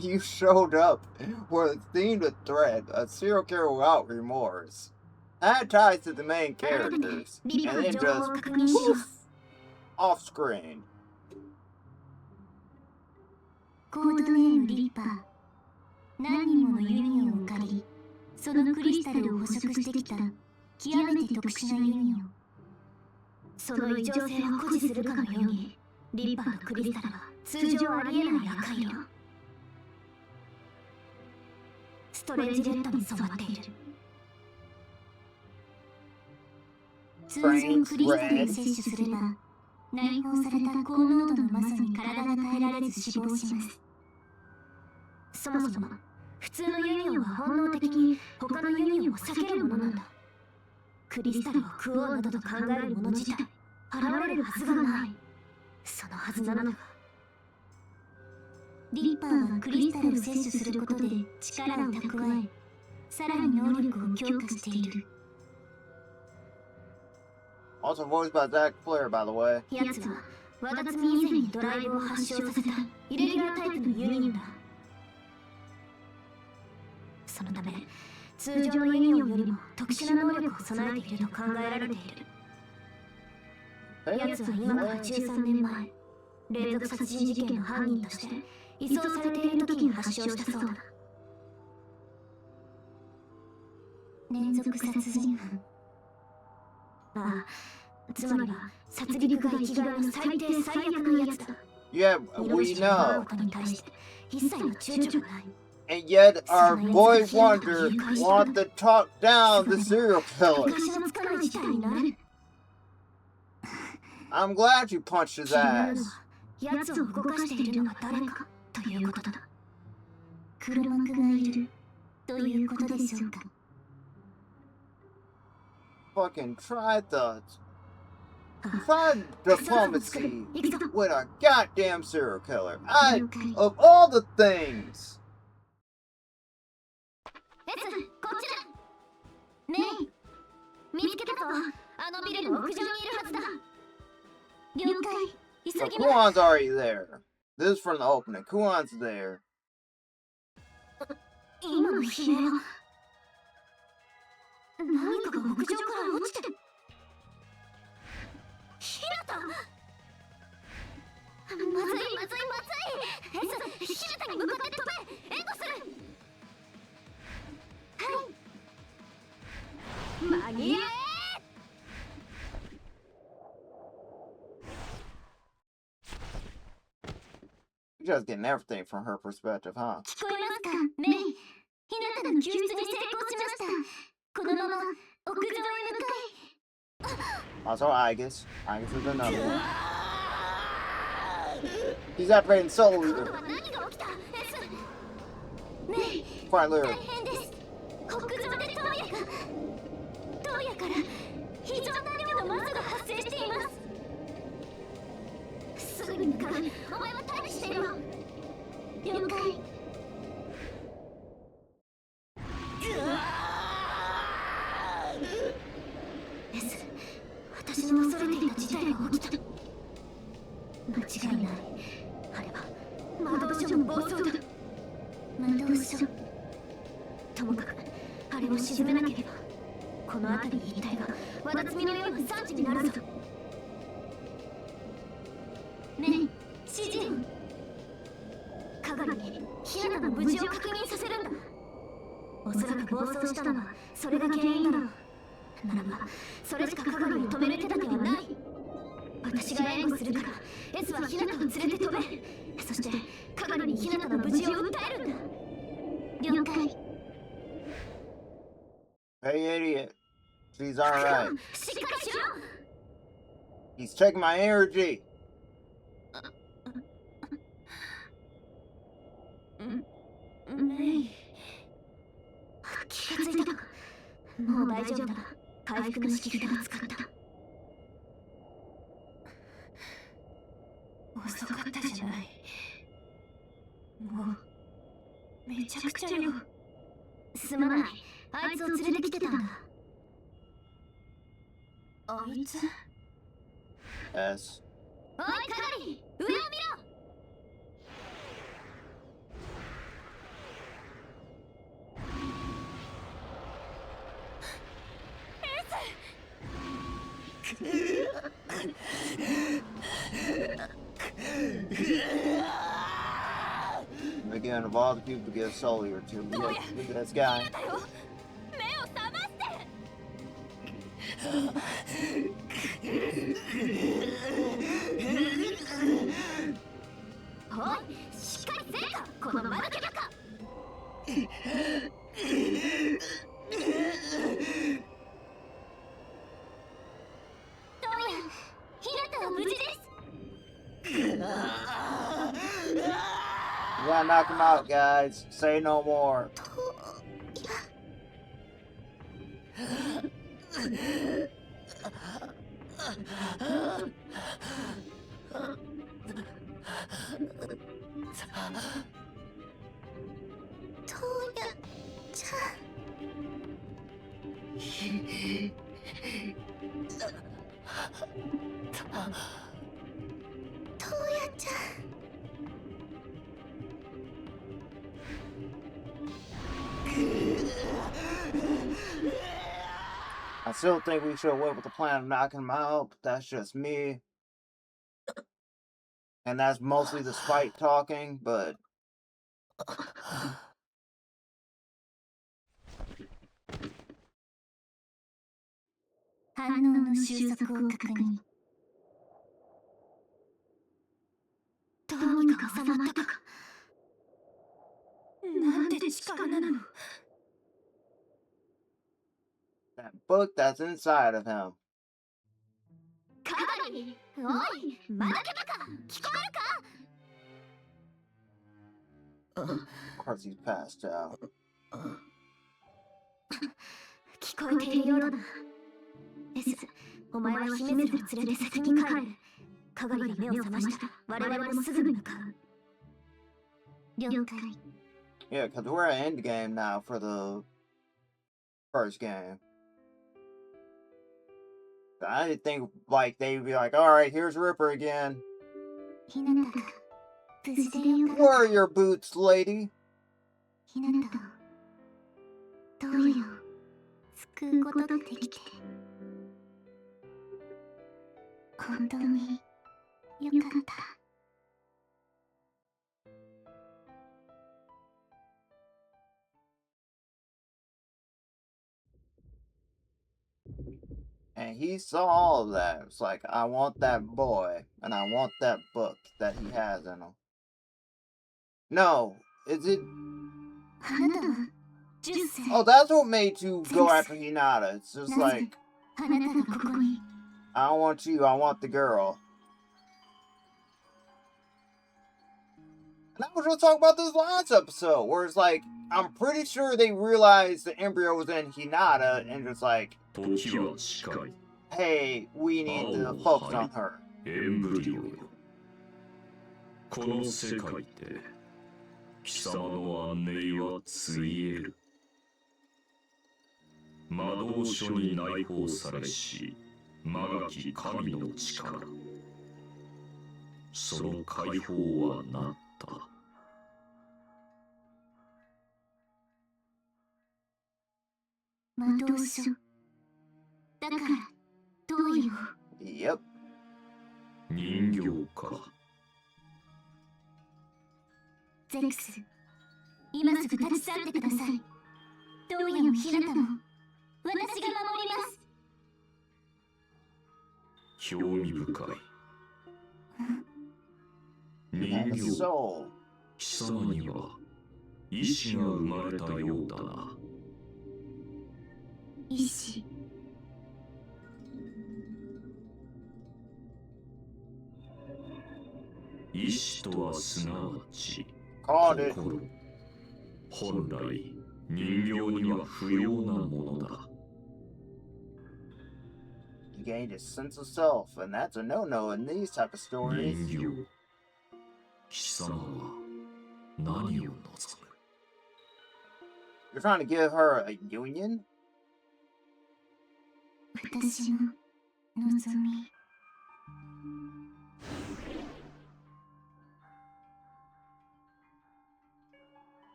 You showed up with a themed threat, a serial killer without remorse. That ties to the main characters. And then just poof, off screen. コードネームリッパー。何人ものユニオンを借り、そのクリスタルを捕食してきた極めて特殊なユニオン。その異常性を誇示するかのように、リッパーのクリスタルは通常ありえない赤色。ストレンジレッドに染まっている。通常クリスタルを摂取すれば、内包された高濃度のマ素に体が耐えられず死亡します。そもそも普通のユニオンは本能的に他のユニオンを避けるものなんだ。クリスタルを食おうなどと考えるもの自体現れるはずがない。そのはずなのだが、リッパーはクリスタルを摂取することで力を蓄え、さらに能力を強化している。 Also voiced by Zach Flair, by the way. やつはわだつみ以前にドライブを発症させたイレギュラータイプのユニオンだ。そのため通常のユニオンよりも特殊な能力を備えていると考えられている。やつは今から13年前、連続殺人事件の犯人として移送されている時に発症したそうだ。連続殺人犯。ああ、つまりは殺戮が生きがいの最低最悪なやつだ。Yeah, 色 we して奪う know. ことに対して一切の躊躇がない。 And yet our boy Wonder wants to talk down the serial killer. 昔のつかない事態になる。 I'm glad you punched his 気になるの ass. は、やつを動かしているのが誰かということだ。黒幕がいるということでしょうか。 Fucking tried diplomacy with a goddamn serial killer. Of all the things. こっちだ。メイ、見つけたぞ。あのビルの屋上にいるはずだ。了解。 So Kuan's already there. This is from the opening. Kuan's there. 今の悲鳴は何かが屋上から落ちてる。ひなた。まずいまずいまずい。ひなたに向かって飛べ。援護する。はい。間に合え。 You're just getting everything from her perspective, huh? 聞こえますか、メイ。ひなたの救出に成功しました。このまま屋上へ向かい。 Also, Igus. Igus is another one. He's operating solo. 今度は何が起きた？メイ、 Quite 大 literally. 変です。屋上でトウヤから非常な量のマスが発生しています。すぐに向かう。お前は待機していろ。了解。 私の恐れていた事態が起きた。間違いない。あれは魔導書の暴走だ。魔導書。ともかくあれを沈めなければ、この辺り一帯がわだつみのような産地になるぞ。メイ、指示を。鏡にひなたの無事を確認させるんだ。おそらく暴走したのはそれが原因だろう。 ならば、それしか鏡を止める手立てはない。私が援護するから、S はひなたを連れて飛べ。そして、鏡にひなたの無事を訴えるんだ。了解。 Hey, idiot. She's alright. しっかりしろ。 He's taking my energy. メイ。気がついたか。もう大丈夫だ。 回復の式札が使った。遅かったじゃない。もうめちゃくちゃよ。すまない。あいつを連れてきてたんだ。あいつ？ S. おい、鏡、上を見ろ。again of all the people to get cellular to. Look at this guy. だよ。目を覚まして。おい、しっかりせえか、この間抜けバカ。どうや、ひなたは無事です。You gotta knock him out, guys. Say no more. どうやちゃん。どうやちゃん。I still think we should have went with the plan of knocking him out, but that's just me. And that's mostly the spite talking, but... 反応の収束を確認。どうにか収まったか。なんて力なの。that book that's inside of him. カバリ、おい、間抜けバカ、聞こえるか。 Of course he's passed out. 聞こえているようだな。です。お前は姫津を連れて先に帰る。鏡が目を覚ました。我々もすぐ向かう。了解。Yeah, because we're at end game now for the first game. I didn't think like they'd be like, all right, here's Ripper again. ひなたが無事でよかった。 Where are your boots, lady? ひなたをどうよ救うことができて本当によかった。 And he saw all of that. It's like, I want that boy, and I want that book that he has in him. No, is it? あなたは10歳。 Oh, that's what made you go after Hinata. It's just like, あなたがここに。 I don't want you, I want the girl. And I was going to talk about this last episode, where it's like, I'm pretty sure they realized the embryo was in Hinata, and just like, hey, we need to focus on her. エンブリオよ。この世界で貴様の安寧はついえる。魔導書に内包されし魔がき神の力。その解放はなった。 魔導書だからどうよ。 Yep. 人形か。 ゼックス、今すぐ立ち去ってください。どうやもひなたも私が守ります。 興味深い。人 And 形、 so, 貴様には意志が生まれたようだな。 意志。 意志とはすなわち called it. 心。本来人形には不要なものだ。 He gained his sense of self, and that's a no-no in these type of stories. 人形、貴様は何を望む？ You're trying to give her a union? 私の望み。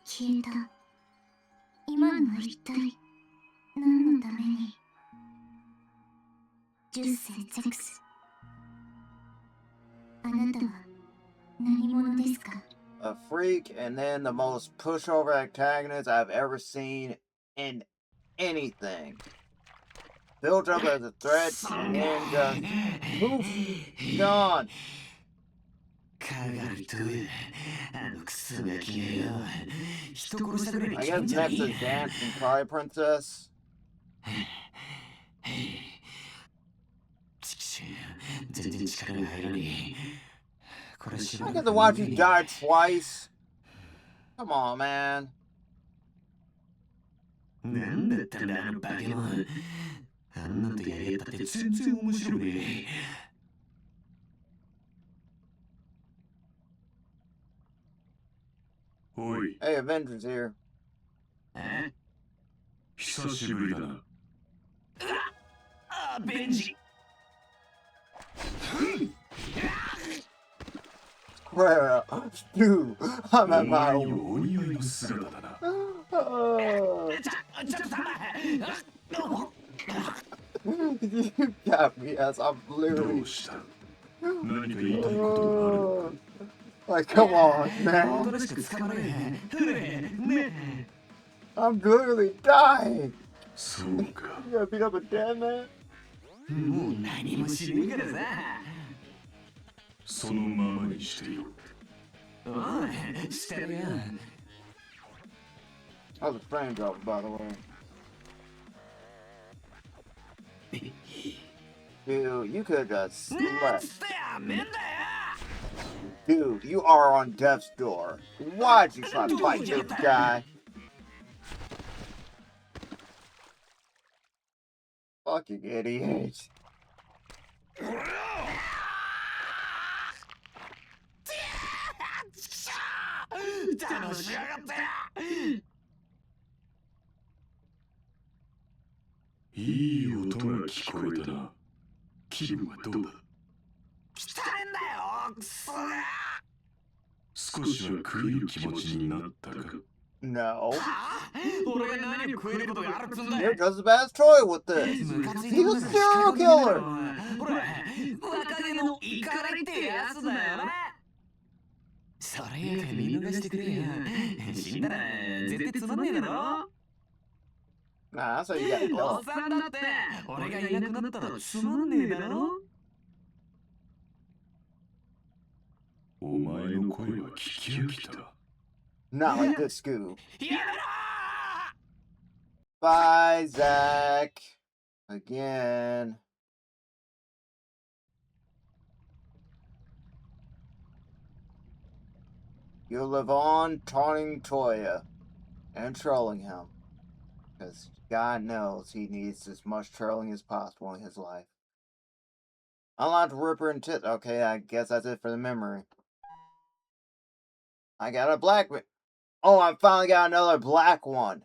消えた。今のは一体何のために。10世ゼクス。あなたは何者ですか？ A freak, and then the most pushover antagonist I've ever seen in anything. Built up as a threat, and then just poof, gone. カガルトゥあのクソガキがよ人殺したぐらいに I 決め guess んじゃね next え is Dancing Cry Princess. チキシュ全然力が入らねえこれしば I ら get く to watch you die twice. Come on, man. なんだったんだあのバケモンあんなんとやり合ったって全然面白くねえ おい、 Hey, Avengers here. 久しぶりだな。あベンジ Where? Dude, I'm お at my 前に own. お似合いの姿だな。 Oh, ちょっと様 you got me as I'm ど literally. うした何か言いたいことがあるのか Like, come on, お man. となしく捕まれふれね I'm literally dying. そうか。 You gotta beat up a dead man? もう何もしねえからさそのままにしてよ。おいしてるよ That was a frame drop, by the way. Dude, you could just なん slept. つってやめんだよ Dude, you are on death's door. Why'd you try to fight this guy? Fucking idiot. 楽しやがったよいい音が聞こえたな。気分はどうだ？汚えんだよクソが少しは食える気持ちになったか？ No. 俺が何を食えることがあるっつうんだ You're just as bad as Troy with this. ムカつい He's た a こと serial しか killer. ほら若気のイカれってやつだよなそれやけ見逃してくれよ死んだら絶対つまんねえだろ Nah, that's how you gotta おっ go. さんだって俺がいなくなったらつまんねえだろお前の声は聞き飽きた。 Not like this, Scoob. やめろ Bye, Zach. Again. You'll live on taunting Toya and trolling him. Because God knows he needs as much trolling as possible in his life. Unlocked Ripper and Tit. Okay, I guess that's it for the memory. I got a black one. Oh, I finally got another black one.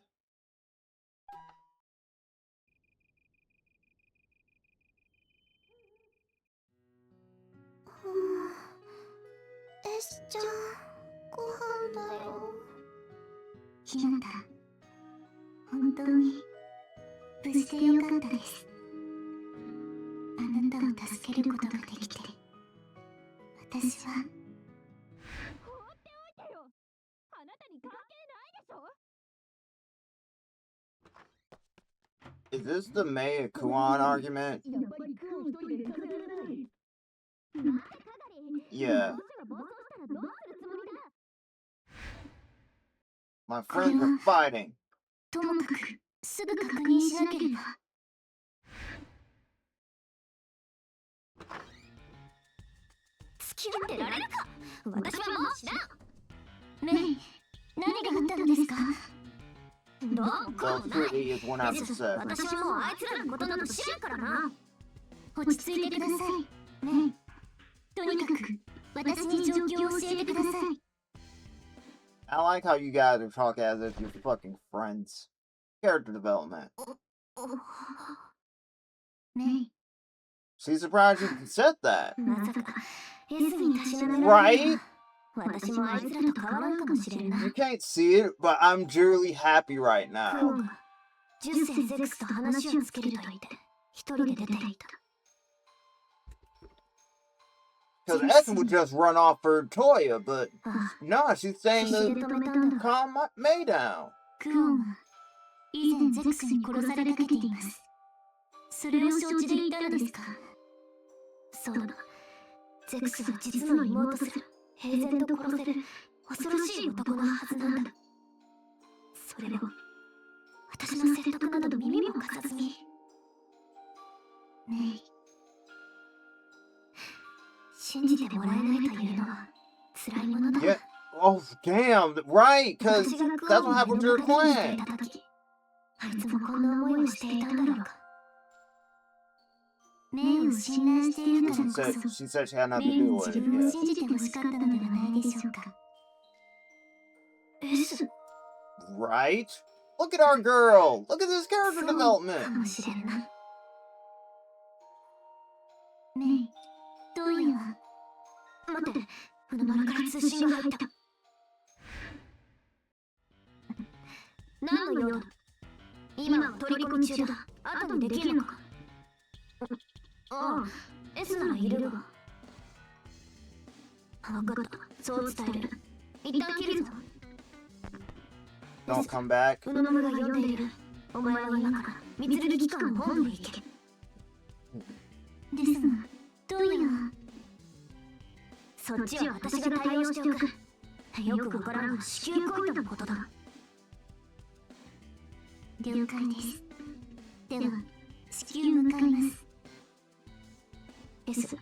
エスちゃん、ご飯だよ。ひなた、本当に無事でよかったです。あなたを助けることができて、私は。放っておいてよ。あなたに関係ないでしょ。 Is this the May and Kuan argument? やっぱりクオン一人で食べられない。 Yeah. My friends are fighting. ともかくすぐ確認しなければ。付き合ってられるか。私はもう知らん。メイ、何があったのですか。どうこ Those う two ない。 idiots went out to sex. 私はもうあいつらのことなど知らんからな。落ち着いてください、メイ。とにかく私に状況を教えてください。 I like how you guys are talking as if you're fucking friends. Character development. メイ、 She's surprised you said that. まさか S にたしなめられる Right? のは私もあいつらと変わらんかもしれんな。 You can't see it, but I'm truly happy right クオ now. ンが10世ゼクスと話をつけると言って一人で出ていった。Because X would just run off for Toya, but あ no, she's saying 必死 to で止めたんだ。 calm May down. クオンは以前ゼクスに殺されかけています。それを承知で言ったのですか。そうだ。ゼクスは実の妹すら平然と殺せる恐ろしい男のはずなんだ。それを私の説得など耳も貸さずに。メイ、信じてもらえないというのは辛いものだ。 Yeah. Oh, damn. Right, because 私がク that's オン what を happened 目 to の her 敵にしてい clan. た時、あいつもこんな思いをしていたんだろうか。メイを信頼しているからこ She そ said she had メ nothing イ to に do 自 with it. 分を Yeah. 信じてほしかったのではないでしょうか。S Right? Look at our girl. Look at this character そうか development. もしれんな。メイ、どうやは待って、うぬまらから通信が入った。何の用だ。今は取り込み中だ。後にできるのか。ああ、S ならいるが。分かった、そう伝える。一旦切るぞ。 Don't come back. うぬまらが呼んでいる。お前は今から蜜瑠璃機関の本部へ行け。ですが、どうやそっちは私が対応しておく。よくわからんが子宮コイトのことだ。了解です。では、至急向かいます。S、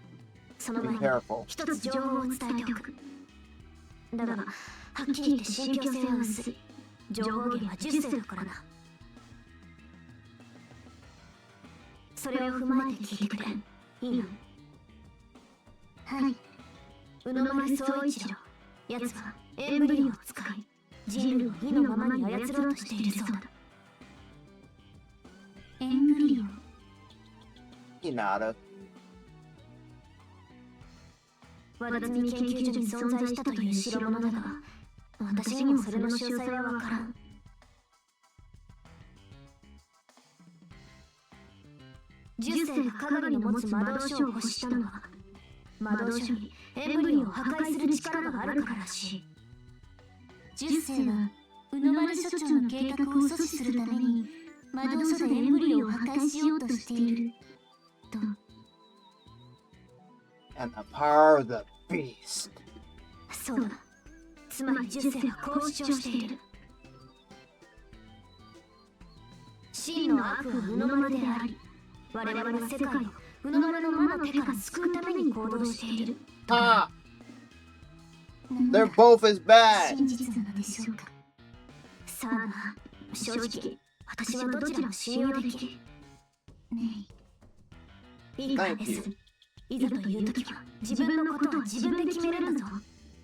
その前 Be に careful. 一つ情報を伝えておく。だが、はっきり言って信憑性は薄い。情報源は10世だからな。それを踏まえて聞いてくれ。いいな。はい。宇野丸総一郎。奴はエンブリオを使い、人類を意のままに操ろうとしているそうだ。エンブリオ。 Hinata. 和田摘研究所に存在したという代物だが、私にもそれの詳細はわからん。10世が鏡の持つ魔導書を欲したのは、魔導書にエンブリオを破壊する力があるかららしい。10世は宇野丸所長の計画を阻止するために魔導書でエンブリオを破壊しようとしていると。 And the power of the beast. そうだ。つまり10世はこう主張している。真の悪は宇野丸であり、我々は世界を宇野丸の魔の手から救うために行動している。 Ha! They're both as bad. 真実なのでしょうか。さあな、正直、私はどちらも信用できる。ねえ。いいか Thank です。 you. いざという時は自分のことは自分で決めるんだぞ。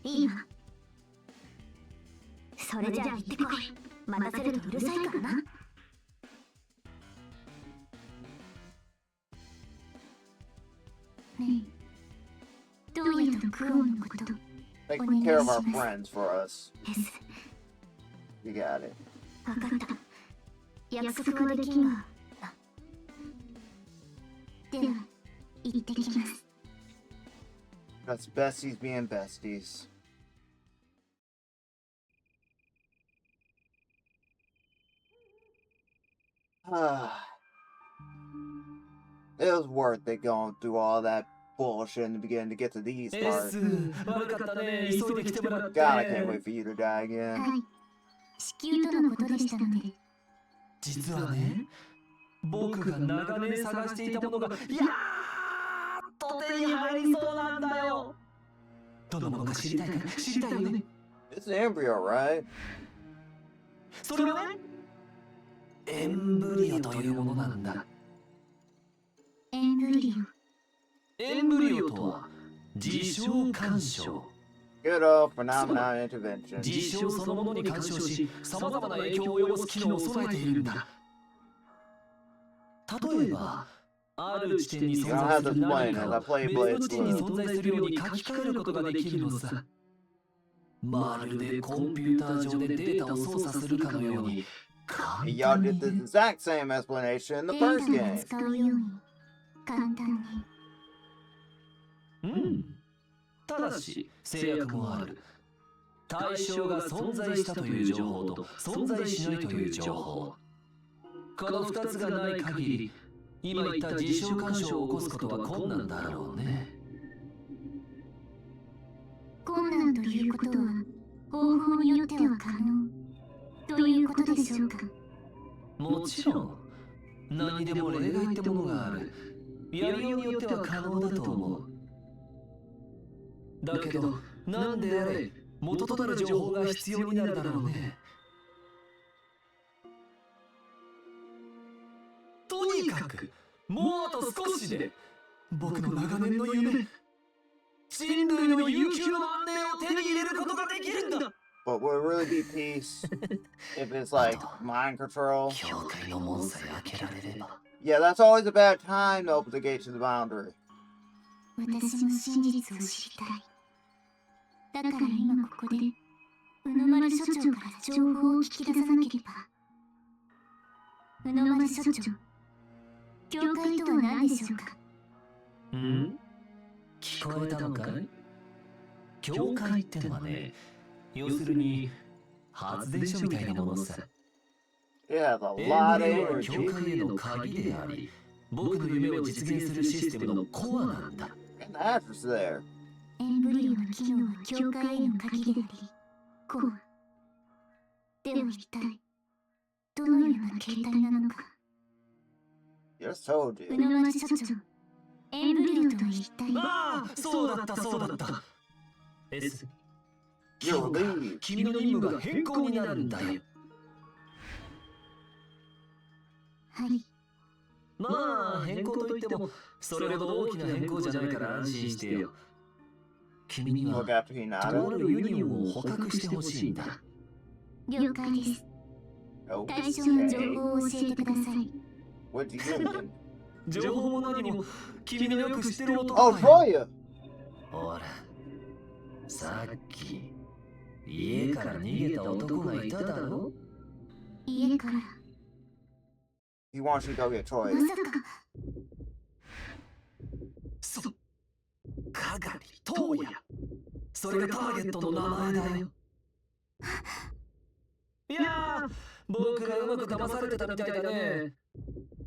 いいな。それじゃあ行ってこい。待たせるとうるさいからな。ねえ。どうやとクオンのこと。 Take care of our friends for us. S。 You got it. わかった。約束はできんが。では、行ってきます。 That's besties being besties. It was worth it going through all that bullshit in the beginning to get to these parts. 悪かったね。急いで来てもらって。 God, I can't wait for you to die again. はい。子宮とのことでしたので。実はね、僕が長年探していたものがやーっと手に入りそうなんだよ。どんなものか知りたいか知りたいよね。 It's an embryo, right? それはね、エンブリオというものなんだ。エンブリオ。エンブリオとは事象干渉。 Good old phenomenon intervention. 事象そのものに干渉し、さまざまな影響を及ぼす機能を備えているんだ。例えば、ある地点に存在する何かを別の地点に存在するように書き換えることができるのさ。まるでコンピューター上でデータを操作するかのように簡 Y'all 単 did に the ね。 exact same explanation in the デー first タを game. 使うように簡単に。うん。ただし制約もある。対象が存在したという情報と存在しないという情報、この2つがない限り今言った事象干渉を起こすことは困難だろうね。困難ということは方法によっては可能ということでしょうか。もちろん何にでも例外ってものがある。やりようによっては可能だと思う。だけど何であれ元となる情報が必要になるだろうね。とにかくもうあと少しで僕の長年の夢、人類の悠久の安寧を手に入れることができるんだ。 But would it really be peace if it's like mind control? 教会の門さえ開けられれば。 Yeah, that's always a bad time to open the gate to the boundary. 私も真実を知りたい。だから今ここで宇野丸所長から情報を聞き出さなければ。宇野丸所長、教会とは何でしょうか。ん？聞こえたのかい？教会ってのはね、要するに発電所みたいなものさ。 It has a エン lot ブリ of オは教 energy. 会への鍵であり、僕の夢を実現するシステムのコアなんだ。 And the address there. エンブリオの機能は教会への鍵であり、コア。では一体どのような形態なのか。 Just told 宇 you. 野丸所長、エンブリオとは一体。ああ、そうだったそうだった。S、 今 You'll 日から leave. 君の任務が変更になるんだよ。はい。まあ変更といってもそれほど大きな変更じゃないから安心してよ。君には Look after he とあ nodded. るユニオンを捕獲してほしいんだ。了解です。 Oh, 対象の情 okay. 報を教えてください。 What do you mean? 情報も何も君のよく知ってる Oh, 男だよ。 Troya! ほら、さっき家から逃げた男がいただろ。家から。 He wants you to go get ま Troya. さか。そう、かがりとうや。それがターゲットの名前だよ。いやー、僕がうまく騙されてたみたいだね。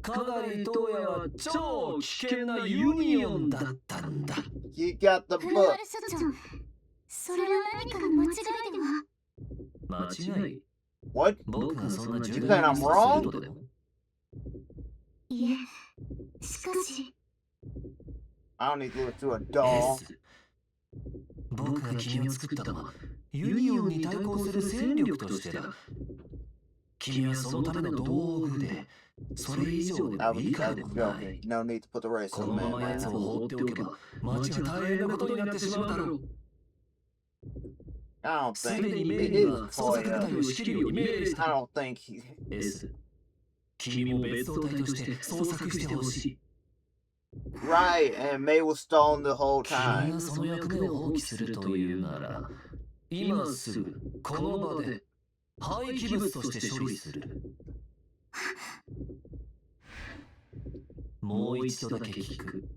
かがりとうやは超危険なユニオンだったんだ。 He got the 宇野 book. 丸所長、それは何かの間違いでは。間違い？ What? 僕がそんな重 You 大 think な I'm ミスを wrong? するとでも？いえ、しかし。 I don't need to look through a doll. S、僕が君を作ったのはユニオンに対抗する戦力としてだ。君はそのための道具で、それ以上で That も was, 以下 that で was もない joking. No need to put the race こ on の the ま man, ま奴 man. を放っておけば街が大変なことになってしまうだろう。 I don't すで think に he メイ is ンは捜索部 Troya. 隊を仕切るように命令し I た。 don't think he. S、君も別動隊として捜索してほしい。 Right, and May was stalling the whole 君 time. がその役目を放棄するというなら、今すぐこの場で廃棄物として処理する。もう一度だけ聞く。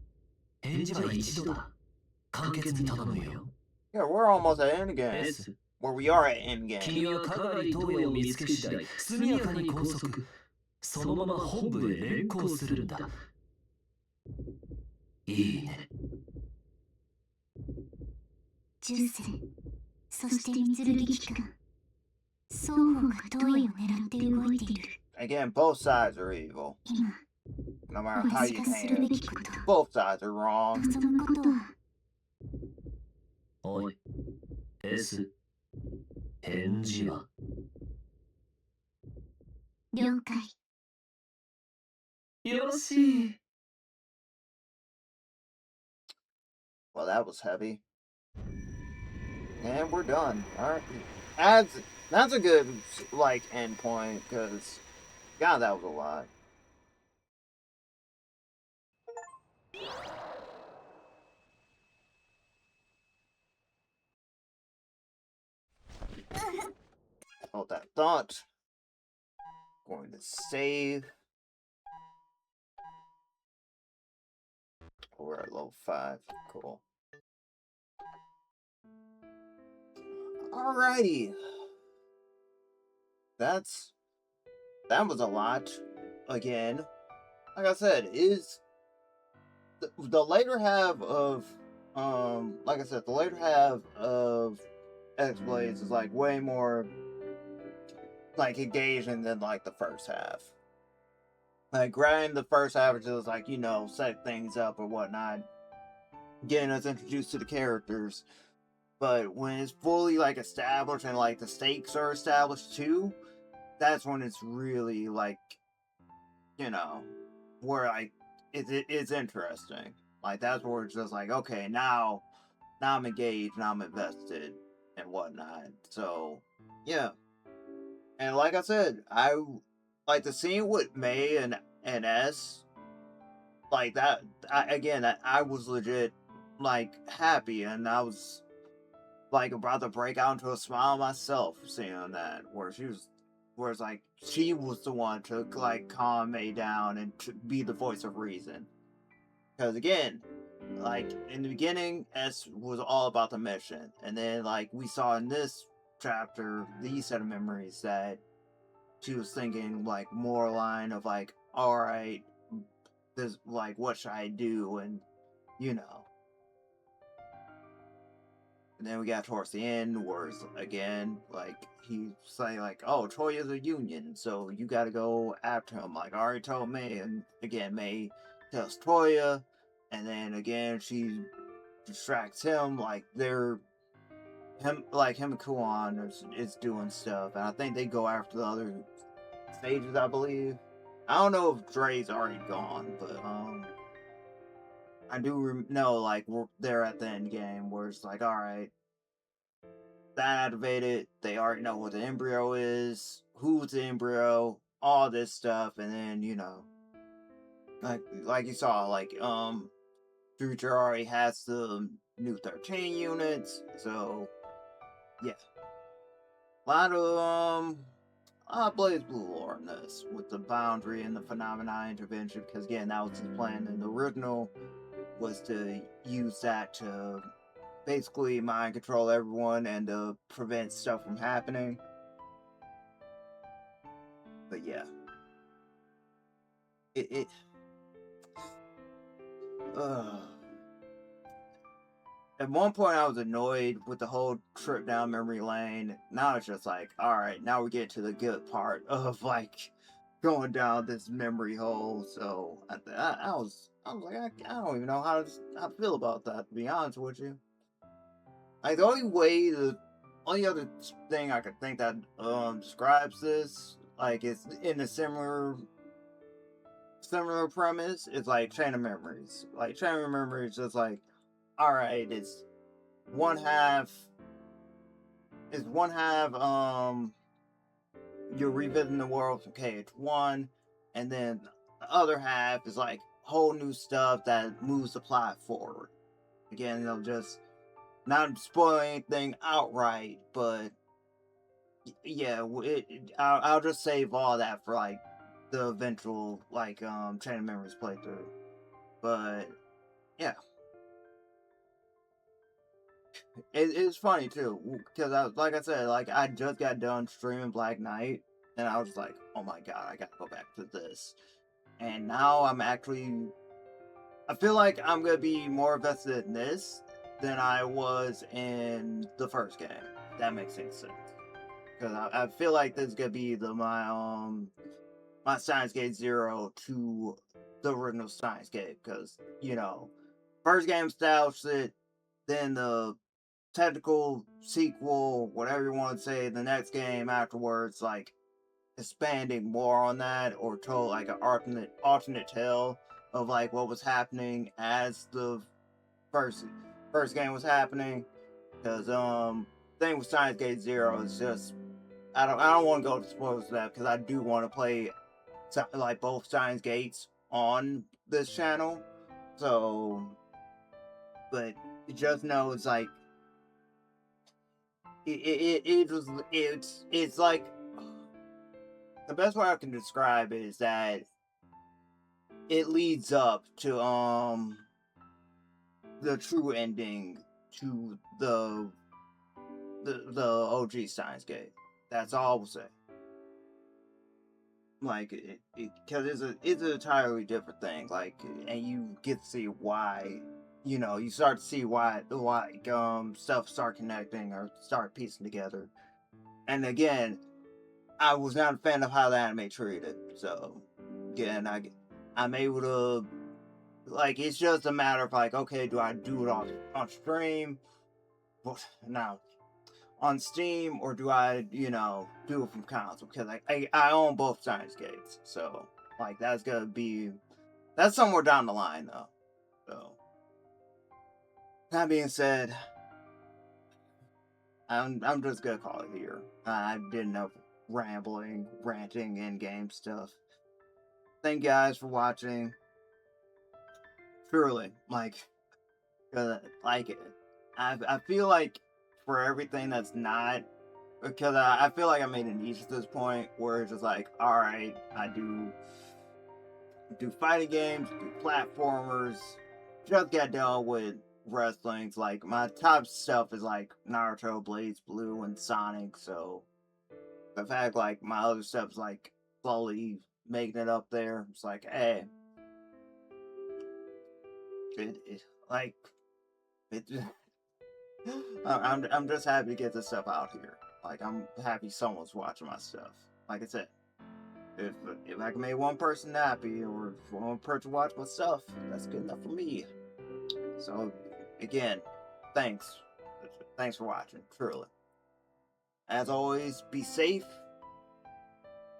返事は一度だ。簡潔に頼むよ。 Yeah, we're almost at endgame. S、 Where we are at endgame. 君はかがり東野を見つけ次第、速やかに拘束。そのまま本部へ連行するんだ。いいね。ジュース、そして三剣機関。双方が東野を狙って動いている。 Again, both sides are evil. 今、 No matter how 私 you がするべ can. きこと。 Both sides are wrong. そのことは、おい、S、返事は？了解。よろしい。 Well, that was heavy. And we're done. Alright. That's a good, like, end point, because, God, that was a lot. Hold that thought. Going to save. We're at level 5. Cool. Alrighty. That was a lot. Again, like I said, is the later half of like I said, the later half of Xblaze is like way more like engaging than like the first half. Like granted, the first half is just like, set things up or whatnot, getting us introduced to the characters. But when it's fully like established and like the stakes are established too, that's when it's really like, where like it's interesting. Like that's where it's just like, okay, now I'm engaged, now I'm invested and whatnot. So yeah. And like I said, I like the scene with May and S, like that. I was legit like happy, and I was like about to break out into a smile myself seeing that, where it's like she was the one to like calm May down and to be the voice of reason. Because again, like in the beginning, S was all about the mission, and then like we saw in this chapter, these set of memories that she was thinking like more line of like, all right, this like what should I do, and you know. And then we got towards the end where it's again like he's saying like, oh, Troy is a union, so you got to go after him. Like I already told May, and again May tells Toya, and then again she distracts him like him and Kuan is doing stuff, and I think they go after the other stages, I believe. I don't know if Dre's already gone, but I do know like we're there at the end game where it's like, all right, that activated. They already know what the embryo is, who's the embryo, all this stuff, and then like you saw, like Future already has the new 13 units, so yeah, a lot of Blaze Blue lore in this with the boundary and the phenomena intervention, because again that was his plan in the original, was to use that to basically mind control everyone and to prevent stuff from happening. But yeah, it at one point I was annoyed with the whole trip down memory lane. Now it's just like, all right, now we get to the good part of like going down this memory hole. So I was like, I don't even know how to feel about that, to be honest with you. Like the only other thing I could think that describes this, like it's in a similar premise, is like Chain of Memories. Like Chain of Memories is like, all right, it's one half you're revisiting the world from KH1, and then the other half is like whole new stuff that moves the plot forward. Again, they'll just not spoil anything outright, but yeah, I'll just save all that for like the eventual like Chain of Memories playthrough. But yeah, it's funny too, because like I said, like I just got done streaming Black Knight, and I was like, oh my god, I gotta go back to this. And now I feel like I'm gonna be more invested in this than I was in the first game. If that makes any sense. Because I feel like this is gonna be my Science Gate 0 to the original Science Gate, because first game established it, then the technical sequel, whatever you want to say, the next game afterwards, like expanding more on that, or told like an alternate tale of like what was happening as the first game was happening. Because thing with Science Gate 0 is just I don't want to go to spoilers for that, because I do want to play like both Science Gates on this channel. So, but just know it's like it's like the best way I can describe it is that it leads up to the true ending to the the OG Steins Gate. That's all I will say. Like, because it's an entirely different thing. Like, and you get to see why, you start to see why stuff start connecting or start piecing together. And again, I was not a fan of how the anime treated. So, again, I'm able to, like, it's just a matter of like, okay, do I do it on stream? Now, on Steam, or do I, do it from console? Because I own both Steins Gates, so like that's somewhere down the line though. So that being said, I'm just gonna call it here. I did enough ranting, in game stuff. Thank you guys for watching. Truly, like I feel like for everything that's not, because I feel like I made a niche at this point where it's just like, all right, I do fighting games, do platformers, just got done with wrestlings. Like my top stuff is like Naruto, Blaze Blue, and Sonic. So the fact like my other stuff is like slowly making it up there. It's like, hey, like it. I'm just happy to get this stuff out here. Like I'm happy someone's watching my stuff. Like I said, if I can make one person happy or one person watch my stuff, that's good enough for me. So again, thanks for watching. Truly, as always, be safe.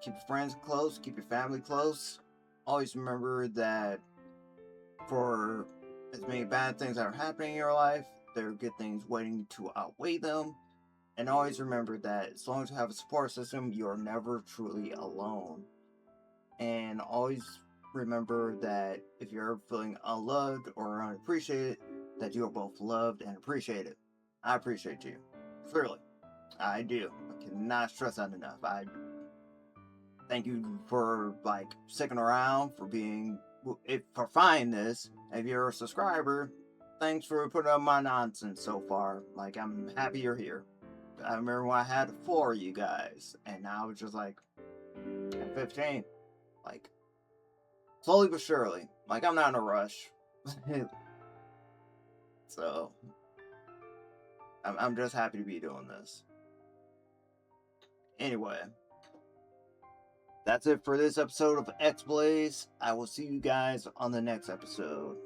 Keep your friends close. Keep your family close. Always remember that for as many bad things that are happening in your life, there are good things waiting to outweigh them. And always remember that as long as you have a support system, you're never truly alone. And always remember that if you're ever feeling unloved or unappreciated, that you are both loved and appreciated. I appreciate you. Clearly. I do. I cannot stress that enough. I thank you for sticking around, for finding this. If you're a subscriber, thanks for putting up my nonsense so far. Like, I'm happy you're here. I remember when I had 4 of you guys, and now it's just like at 15. Like, slowly but surely. Like, I'm not in a rush. So, I'm just happy to be doing this. Anyway, that's it for this episode of Xblaze. I will see you guys on the next episode.